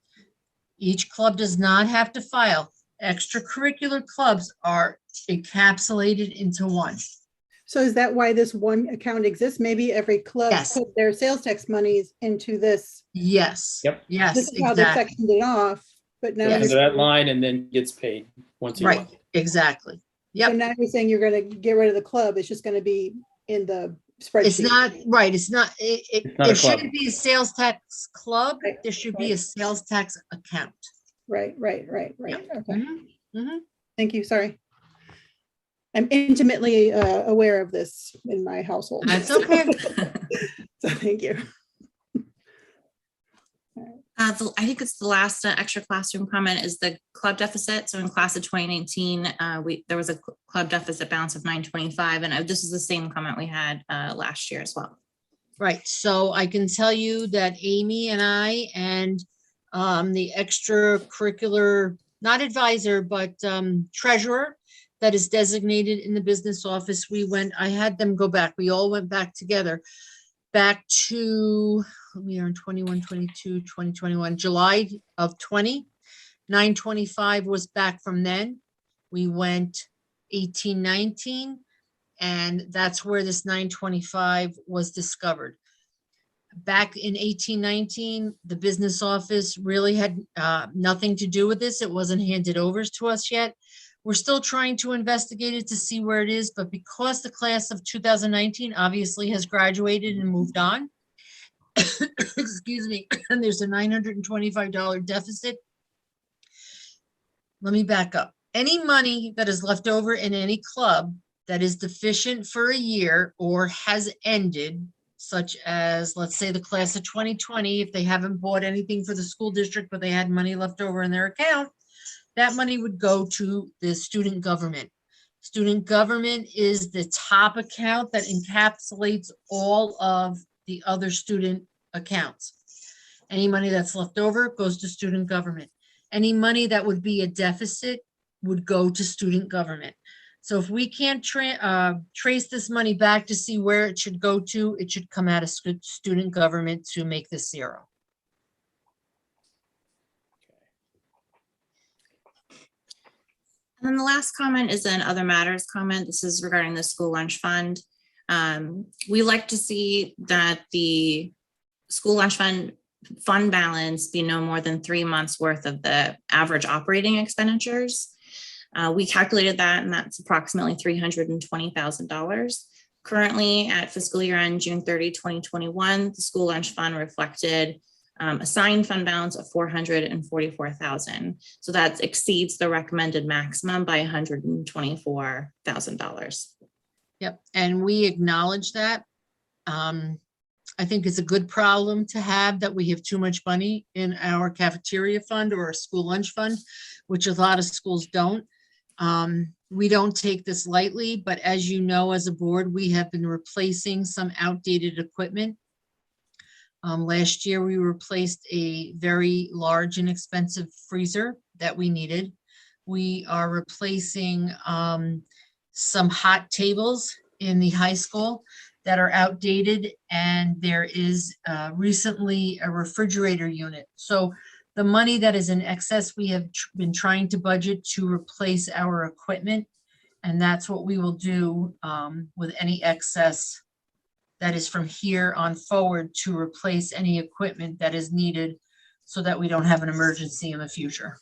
S5: Each club does not have to file. Extracurricular clubs are encapsulated into one.
S1: So is that why this one account exists? Maybe every club
S5: Yes.
S1: put their sales tax monies into this.
S5: Yes.
S2: Yep.
S5: Yes,
S1: This is how they
S5: exactly.
S1: sectioned it off, but now.
S5: Yes.
S4: Under that line and then gets paid once a year.
S5: Right, exactly.
S1: So
S5: Yep.
S1: now you're saying you're gonna get rid of the club. It's just gonna be in the spreadsheet.
S5: It's not, right, it's not,
S2: It's not
S5: there
S2: a club.
S5: shouldn't be a sales tax club.
S1: Right,
S5: There should be a sales tax account.
S1: Right. Okay.
S5: Mhm, mhm.
S1: Thank you. Sorry. I'm intimately aware of this in my household.
S5: That's okay.
S1: So thank you.
S9: I think it's the last extra classroom comment is the club deficit. So in class of 2019, there was a club deficit balance of 925, and this is the same comment we had last year as well.
S5: Right, so I can tell you that Amy and I and the extracurricular, not advisor, but treasurer that is designated in the business office, I had them go back, we all went back together, back to, we are in 21, 22, 2021, July of 20. 925 was back from then. We went 18, 19, and that's where this 925 was discovered. Back in 18, 19, the business office really had nothing to do with this. It wasn't handed over to us yet. We're still trying to investigate it to see where it is, but because the class of 2019 obviously has graduated and moved on, excuse me, and there's a $925 deficit. Let me back up. Any money that is left over in any club that is deficient for a year or has ended, such as, let's say, the class of 2020, if they haven't bought anything for the school district, but they had money left over in their account, that money would go to the student government. Student government is the top account that encapsulates all of the other student accounts. Any money that's left over goes to student government. Any money that would be a deficit would go to student government. So if we can't trace this money back to see where it should go to, it should come out of student government to make this zero.
S9: And then the last comment is an other matters comment. This is regarding the school lunch fund. We like to see that the school lunch fund balance be no more than 3 months worth of the average operating expenditures. We calculated that, and that's approximately $320,000. Currently at fiscal year end, June 30, 2021, the school lunch fund reflected assigned fund balance of $444,000. So that exceeds the recommended maximum by $124,000.
S5: Yep, and we acknowledge that. I think it's a good problem to have that we have too much money in our cafeteria fund or our school lunch fund, which a lot of schools don't. We don't take this lightly, but as you know, as a board, we have been replacing some outdated equipment. Last year, we replaced a very large and expensive freezer that we needed. We are replacing some hot tables in the high school that are outdated, and there is recently a refrigerator unit. So the money that is in excess, we have been trying to budget to replace our equipment, and that's what we will do with any excess that is from here on forward to replace any equipment that is needed so that we don't have an emergency in the future.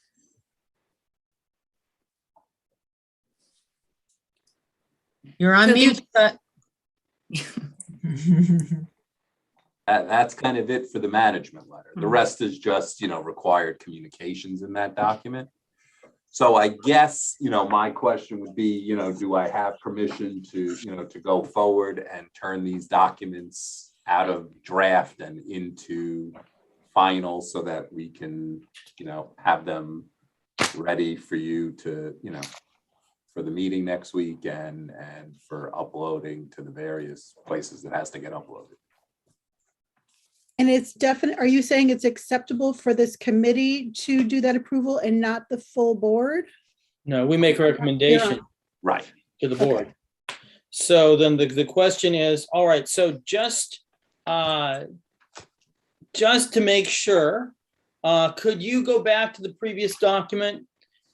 S5: You're on mute.
S8: That's kind of it for the management letter. The rest is just, required communications in that document. So I guess, my question would be, do I have permission to, to go forward and turn these documents out of draft and into final so that we can, have them ready for you to, for the meeting next week and for uploading to the various places that has to get uploaded.
S1: And it's definite, are you saying it's acceptable for this committee to do that approval and not the full board?
S4: No, we make a recommendation
S8: Right.
S4: to the board. So then the question is, all right, so just to make sure, could you go back to the previous document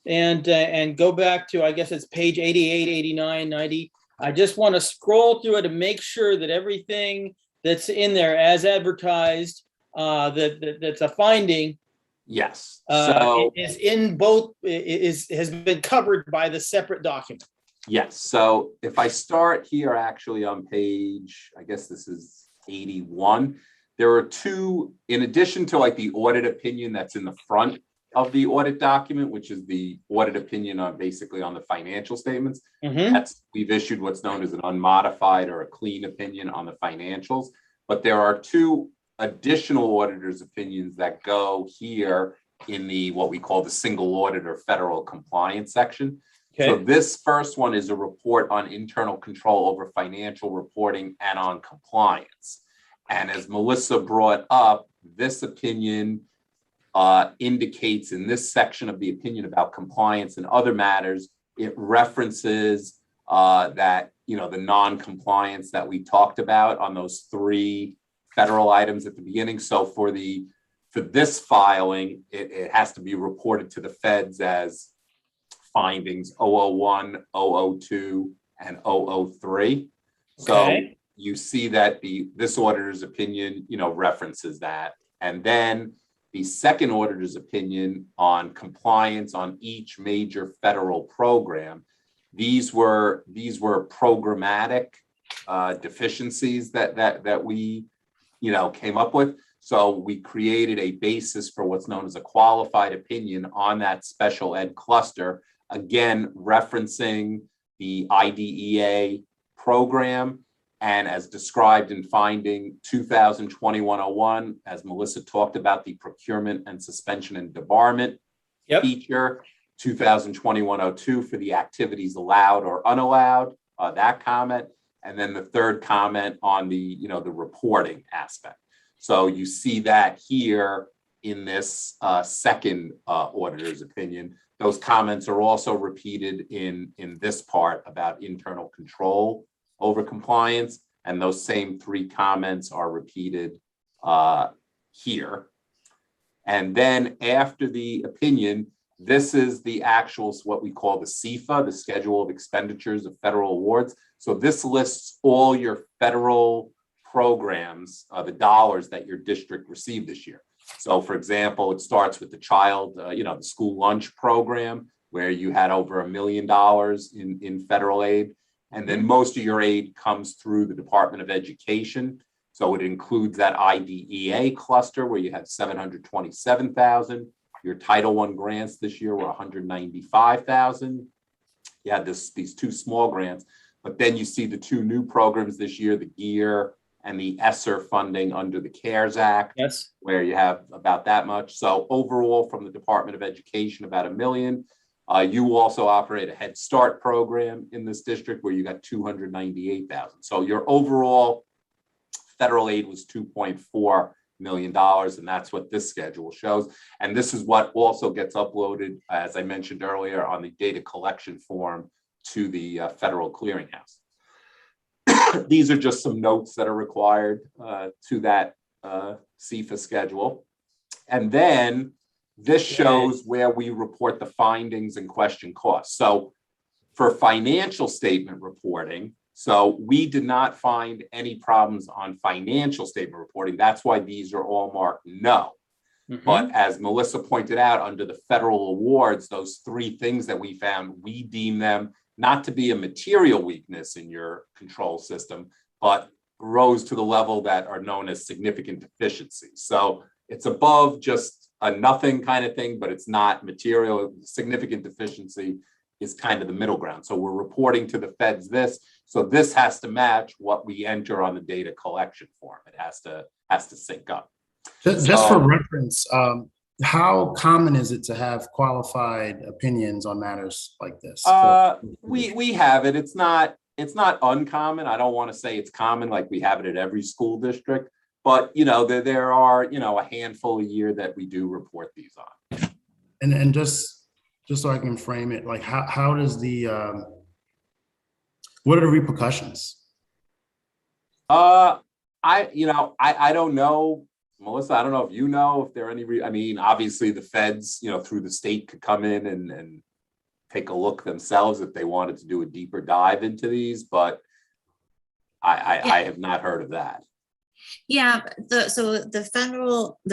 S4: and go back to, I guess it's page 88, 89, 90. I just want to scroll through it and make sure that everything that's in there as advertised, that's a finding.
S8: Yes.
S4: Is in both, has been covered by the separate document.
S8: Yes. So if I start here, actually on page, I guess this is 81, there are two, in addition to like the audit opinion that's in the front of the audit document, which is the audit opinion on basically on the financial statements. We've issued what's known as an unmodified or a clean opinion on the financials, but there are two additional auditors' opinions that go here in the what we call the single audit or federal compliance section. Okay. So this first one is a report on internal control over financial reporting and on compliance. And as Melissa brought up, this opinion indicates in this section of the opinion about compliance and other matters, it references that, the non-compliance that we talked about on those three federal items at the beginning. So for this filing, it has to be reported to the feds as findings 001, 002, and 003. So you see that this auditor's opinion, references that. And then the second auditor's opinion on compliance on each major federal program. These were programmatic deficiencies that we, came up with. So we created a basis for what's known as a qualified opinion on that special ed cluster, again, referencing the IDEA program. And as described in finding 2021-01, as Melissa talked about, the procurement and suspension and debarment feature, 2021-02 for the activities allowed or unallowed, that comment. And then the third comment on the, the reporting aspect. So you see that here in this second auditor's opinion. Those comments are also repeated in this part about internal control over compliance, and those same three comments are repeated here. And then after the opinion, this is the actual, what we call the CFA, the Schedule of Expenditures of Federal Awards. So this lists all your federal programs, the dollars that your district received this year. So for example, it starts with the child, the school lunch program, where you had over $1 million in federal aid. And then most of your aid comes through the Department of Education. So it includes that IDEA cluster where you have 727,000. Your Title I grants this year were 195,000. You had these two small grants, but then you see the two new programs this year, the GEAR and the ESSER funding under the CARES Act, where you have about that much. So overall from the Department of Education, about $1 million. You also operate a Head Start program in this district where you got 298,000. So your overall federal aid was $2.4 million, and that's what this schedule shows. And this is what also gets uploaded, as I mentioned earlier, on the data collection form to the Federal Clearinghouse. These are just some notes that are required to that CFA schedule. And then this shows where we report the findings and question costs. So for financial statement reporting, so we did not find any problems on financial statement reporting. That's why these are all marked no. But as Melissa pointed out, under the federal awards, those three things that we found, we deem them not to be a material weakness in your control system, but rose to the level that are known as significant deficiencies. So it's above just a nothing kind of thing, but it's not material. Significant deficiency is kind of the middle ground. So we're reporting to the feds this. So this has to match what we enter on the data collection form. It has to sync up.
S6: Just for reference, how common is it to have qualified opinions on matters like this?
S8: We have it. It's not uncommon. I don't want to say it's common like we have it at every school district, but there are a handful a year that we do report these on.
S6: And just so I can frame it, like how does the what are the repercussions?
S8: I don't know. Melissa, I don't know if you know if there are any, obviously the feds, through the state could come in and take a look themselves if they wanted to do a deeper dive into these, but I have not heard of that.
S9: Yeah, so the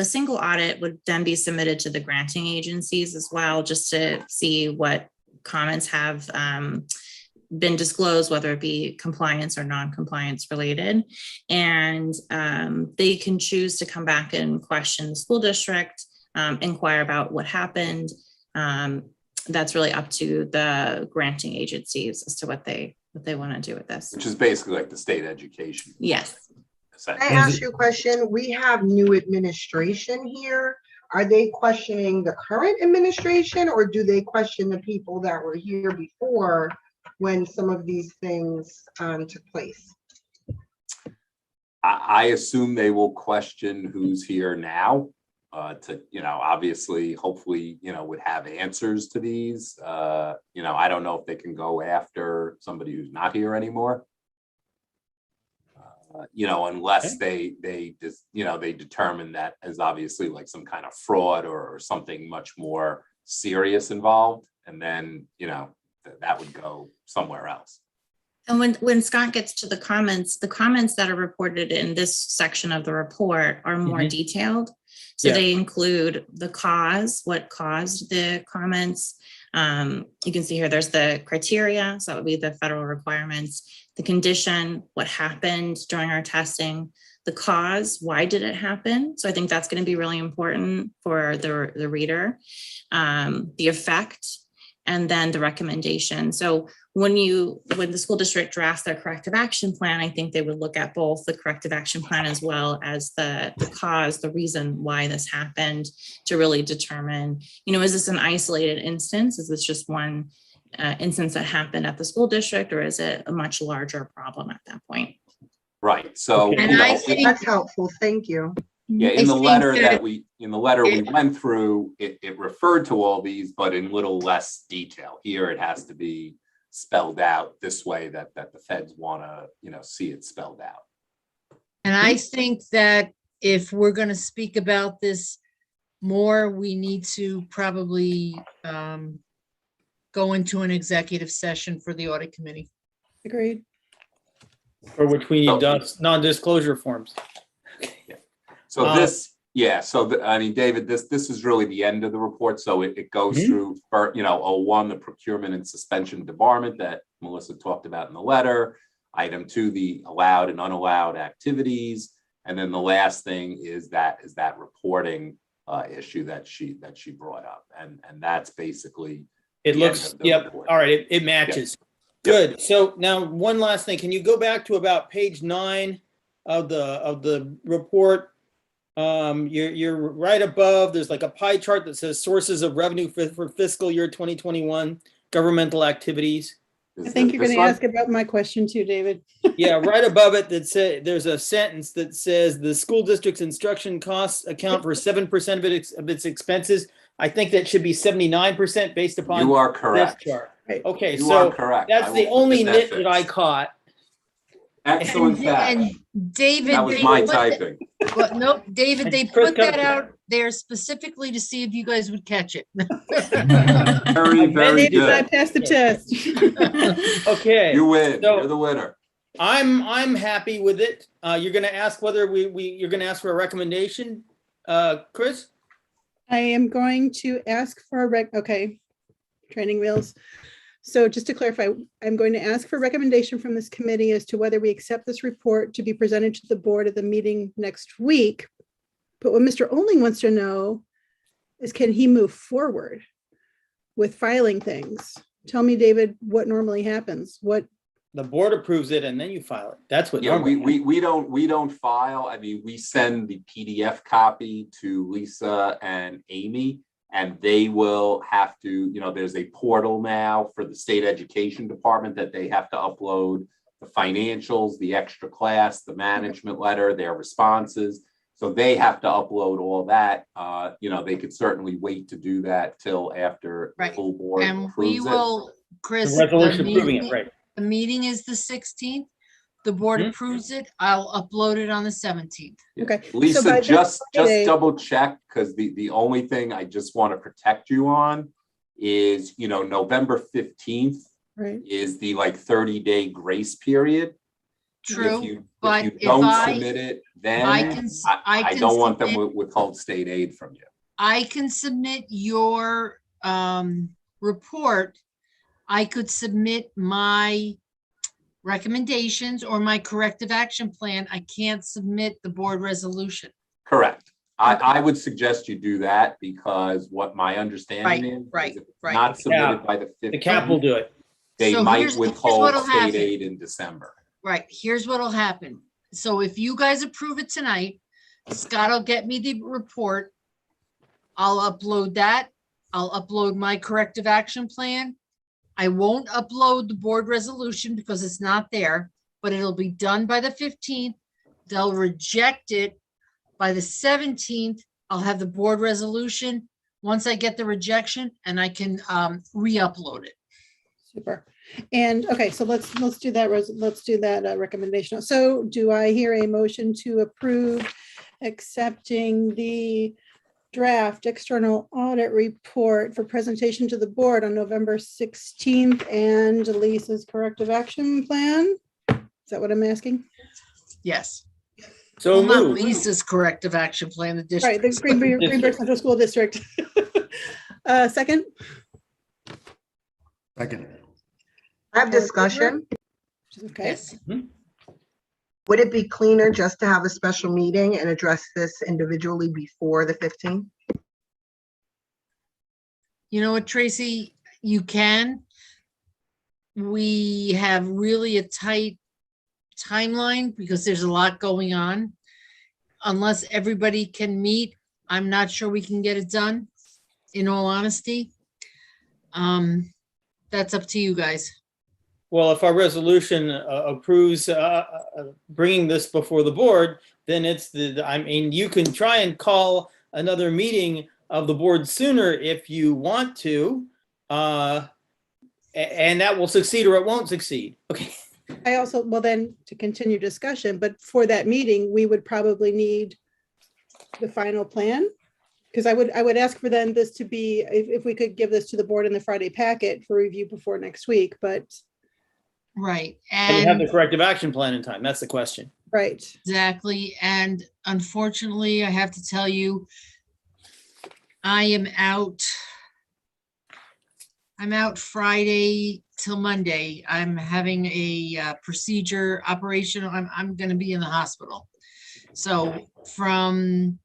S9: single audit would then be submitted to the granting agencies as well, just to see what comments have been disclosed, whether it be compliance or non-compliance related. And they can choose to come back and question the school district, inquire about what happened. That's really up to the granting agencies as to what they want to do with this.
S8: Which is basically like the state education.
S9: Yes.
S7: Can I ask you a question? We have new administration here. Are they questioning the current administration, or do they question the people that were here before when some of these things took place?
S8: I assume they will question who's here now to, obviously, hopefully, would have answers to these. I don't know if they can go after somebody who's not here anymore. Unless they determine that as obviously like some kind of fraud or something much more serious involved. And then, that would go somewhere else.
S9: And when Scott gets to the comments that are reported in this section of the report are more detailed. So
S4: Yeah.
S9: they include the cause, what caused the comments. You can see here, there's the criteria. So that would be the federal requirements, the condition, what happened during our testing, the cause, why did it happen? So I think that's going to be really important for the reader, the effect, and then the recommendation. So when the school district drafts their corrective action plan, I think they would look at both the corrective action plan as well as the cause, the reason why this happened, to really determine, is this an isolated instance? Is this just one instance that happened at the school district, or is it a much larger problem at that point?
S8: Right, so,
S5: And
S8: you know,
S5: I think-
S7: That's helpful. Thank you.
S8: yeah,
S5: I
S8: in the
S5: think
S8: letter
S5: that-
S8: we went through, it referred to all these, but in little less detail. Here, it has to be spelled out this way that the feds want to, see it spelled out.
S5: And I think that if we're going to speak about this more, we need to probably go into an executive session for the audit committee.
S1: Agreed.
S4: For which we need non-disclosure forms.
S8: So I mean, David, this is really the end of the report. So it goes through, one, the procurement and suspension debarment that Melissa talked about in the letter. Item 2, the allowed and unallowed activities. And then the last thing is that reporting issue that she brought up. And that's basically
S4: It
S8: the
S4: looks,
S8: end of the
S4: yep,
S8: report.
S4: all right, it matches. Good. So now one last thing, can you go back to about page 9 of the report? You're right above, there's like a pie chart that says sources of revenue for fiscal year 2021, governmental activities.
S1: I think you're going to ask about my question too, David.
S4: Yeah, right above it, there's a sentence that says the school district's instruction costs account for 7% of its expenses. I think that should be 79% based upon
S8: You are correct.
S4: this chart.
S1: Right.
S4: Okay,
S8: You
S4: so
S8: are correct.
S4: that's
S8: I
S4: the
S8: will
S4: only
S8: get
S4: nit
S8: that
S4: that I
S8: fixed.
S4: caught.
S8: Excellent catch.
S5: And David,
S8: That was
S5: they
S8: my
S5: put
S8: typing.
S5: But nope, David, they
S4: Chris
S5: put that
S4: comes
S5: out there specifically to see if you guys would catch it.
S8: Very, very
S1: David, I
S8: good.
S1: passed the test.
S4: Okay.
S8: You win.
S4: So-
S8: You're the winner.
S4: I'm happy with it. You're gonna ask whether you're gonna ask for a recommendation, Chris?
S1: I am going to ask for okay, training wheels. So just to clarify, I'm going to ask for a recommendation from this committee as to whether we accept this report to be presented to the board at the meeting next week. But what Mr. Onling wants to know is, can he move forward with filing things? Tell me, David, what normally happens? What?
S4: The board approves it and then you file it. That's what
S8: Yeah,
S4: normally.
S8: we don't file. I mean, we send the PDF copy to Lisa and Amy, and they will have to, there's a portal now for the state education department that they have to upload the financials, the extra class, the management letter, their responses. So they have to upload all that. They could certainly wait to do that till after the
S5: Right.
S8: full board
S5: And
S8: approves
S5: we
S8: it.
S5: will, Chris.
S4: The resolution
S5: the
S4: approving
S5: meeting-
S4: it, right?
S5: The meeting is the 16th. The board
S4: Mhm.
S5: approves it. I'll upload it on the 17th.
S1: Okay. So
S8: Lisa,
S1: by
S8: just
S1: Friday-
S8: double check, because the only thing I just want to protect you on is, November 15th
S1: Right.
S8: is the 30-day grace period.
S5: True,
S8: If
S5: but
S8: you
S5: if
S8: don't
S5: I-
S8: submit it,
S5: I
S8: then
S5: can,
S8: I
S5: can
S8: don't want them
S5: submit-
S8: to withhold state aid from you.
S5: I can submit your report. I could submit my recommendations or my corrective action plan. I can't submit the board resolution.
S8: Correct.
S5: Okay.
S8: I would suggest you do that, because what my understanding is
S5: right,
S8: if it's
S5: right.
S8: not submitted
S4: Yeah.
S8: by the 15th.
S4: The cap will do it.
S8: They
S5: So
S8: might
S5: here's
S8: withhold
S5: what'll
S8: state
S5: happen.
S8: aid in December.
S5: Right, here's what'll happen. So if you guys approve it tonight, Scott will get me the report. I'll upload that. I'll upload my corrective action plan. I won't upload the board resolution because it's not there, but it'll be done by the 15th. They'll reject it by the 17th. I'll have the board resolution once I get the rejection, and I can re-upload it.
S1: Super. And okay, so let's do that. Let's do that recommendation. So do I hear a motion to approve accepting the draft external audit report for presentation to the board on November 16th and Lisa's corrective action plan. Is that what I'm asking?
S5: Yes.
S4: So
S5: Well, not
S4: moved.
S5: Lisa's corrective action plan, the
S1: Right, the
S5: district.
S1: Greenburgh Central School District. Second,
S6: Second.
S7: I have discussion.
S1: okay.
S5: Yes.
S7: Would it be cleaner just to have a special meeting and address this individually before the 15th?
S5: You know what, Tracy, you can. We have really a tight timeline because there's a lot going on. Unless everybody can meet, I'm not sure we can get it done, in all honesty. That's up to you guys.
S4: Well, if our resolution approves bringing this before the board, then it's I mean, you can try and call another meeting of the board sooner if you want to, and that will succeed or it won't succeed. Okay.
S1: I also, well then, to continue discussion, but for that meeting, we would probably need the final plan. Because I would ask for then this to be, if we could give this to the board in the Friday packet for review before next week, but.
S5: Right.
S4: And you have the
S5: And
S4: corrective action plan in time. That's the question.
S1: Right.
S5: exactly. And unfortunately, I have to tell you, I am out. I'm out Friday till Monday. I'm having a procedure operation. I'm going to be in the hospital. So from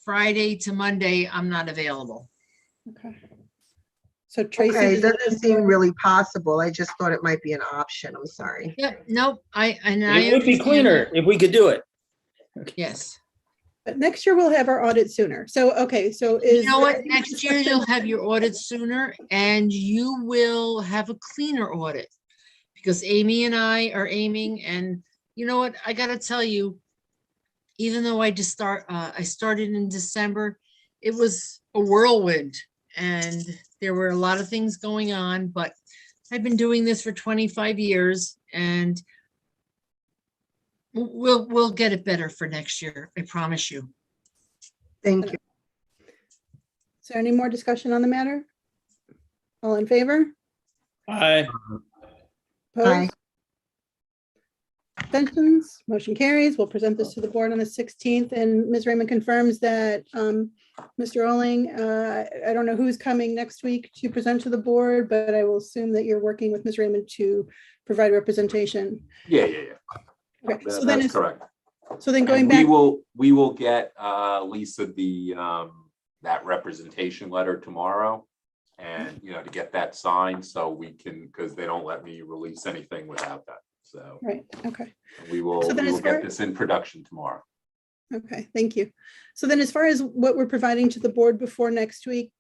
S5: Friday to Monday, I'm not available.
S1: Okay. So Tracy.
S7: Okay, it
S1: does
S7: doesn't seem really possible. I just thought it might be an option. I'm sorry.
S5: Yep. Nope. I
S4: It would be
S5: understand
S4: cleaner
S5: that.
S4: if we could do it.
S5: Yes.
S1: But next year we'll have our audit sooner. So, okay, so is.
S5: You know what? Next year you'll have your audit sooner and you will have a cleaner audit. Because Amy and I are aiming, and you know what? I gotta tell you, even though I started in December, it was a whirlwind and there were a lot of things going on, but I've been doing this for 25 years and we'll get it better for next year. I promise you.
S7: Thank you.
S1: Is there any more discussion on the matter? All in favor?
S4: Aye.
S1: Opposed? Abstentions? Motion carries. We'll present this to the board on the 16th, and Ms. Raymond confirms that Mr. Oling, I don't know who's coming next week to present to the board, but I will assume that you're working with Ms. Raymond to provide representation.
S8: Yeah.
S1: Okay, so then
S8: That's
S1: it's,
S8: correct.
S1: so then going
S8: And
S1: back,
S8: we will get Lisa that representation letter tomorrow, and to get that signed so we can, because they don't let me release anything without that. So
S1: right, okay.
S8: we will
S1: So then as
S8: get
S1: far-
S8: this in production tomorrow.
S1: Okay, thank you. So then as far as what we're providing to the board before next week,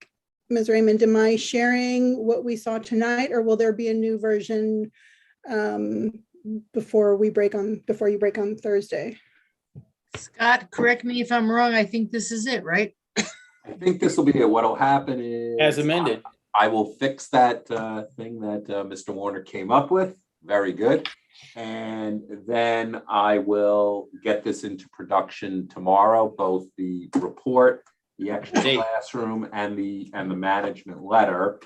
S1: Ms. Raymond, am I sharing what we saw tonight, or will there be a new version before you break on Thursday?
S5: Scott, correct me if I'm wrong. I think this is it, right?
S8: I think this will be it. What'll happen is
S4: As amended.
S8: I will fix that thing that Mr. Warner came up with. Very good. And then I will get this into production tomorrow, both the report, the extra
S4: Date.
S8: classroom, and the management letter.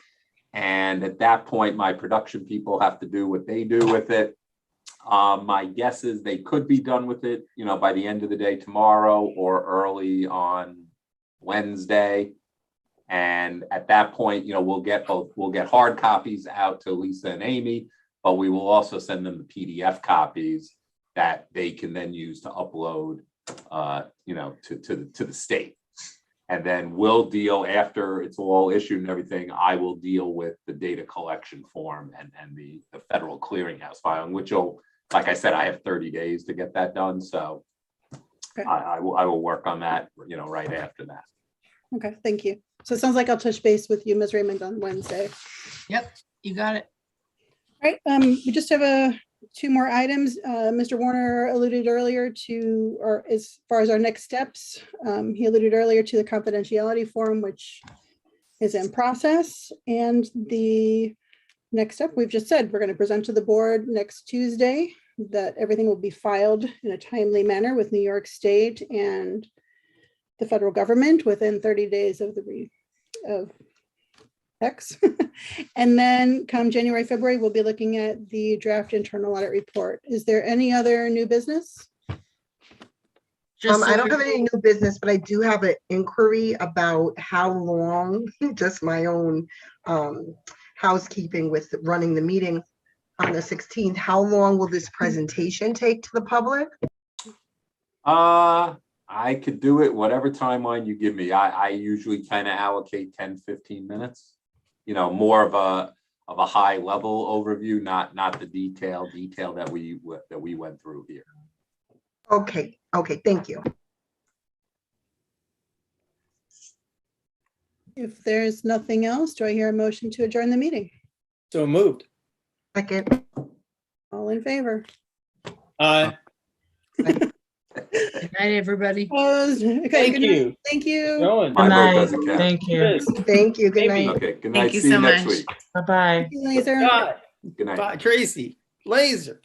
S8: And at that point, my production people have to do what they do with it. My guess is they could be done with it, by the end of the day tomorrow or early on Wednesday. And at that point, we'll get hard copies out to Lisa and Amy, but we will also send them the PDF copies that they can then use to upload, to the state. And then we'll deal, after it's all issued and everything, I will deal with the data collection form and the federal clearinghouse filing, which will, like I said, I have 30 days to get that done. So
S1: Okay.
S8: I will work on that, right after that.
S1: Okay, thank you. So it sounds like I'll touch base with you, Ms. Raymond, on Wednesday.
S5: Yep, you got it.
S1: All right, we just have two more items. Mr. Warner alluded earlier to, or as far as our next steps, he alluded earlier to the confidentiality form, which is in process. And the next step, we've just said, we're going to present to the board next Tuesday, that everything will be filed in a timely manner with New York State. And the federal government within 30 days of of X. And then come January, February, we'll be looking at the draft internal audit report. Is there any other new business?
S5: Just
S7: I
S5: so
S7: don't have any new business, but I do have an inquiry about how long, just my own housekeeping with running the meeting on the 16th. How long will this presentation take to the public?
S8: I could do it whatever timeline you give me. I usually kind of allocate 10, 15 minutes. You know, more of a high level overview, not the detail that we went through here.
S7: Okay, thank you.
S1: If there's nothing else, do I hear a motion to adjourn the meeting?
S4: So moved.
S7: Second.
S1: All in favor?
S5: good night, everybody.
S1: Opposed? Okay,
S4: Thank
S1: good night.
S4: you.
S1: Thank you.
S4: Rowan.
S8: My
S3: Good
S8: vote
S3: night.
S8: doesn't count.
S3: Thank you.
S4: Chris,
S7: Thank you. Good
S4: Amy.
S7: night.
S8: Okay, good
S9: Thank
S8: night.
S9: you
S8: See you
S9: so
S8: next
S9: much.
S8: week.
S3: Bye-bye.
S1: See you later.
S4: Scott,
S8: Good night.
S4: Tracy, Laser.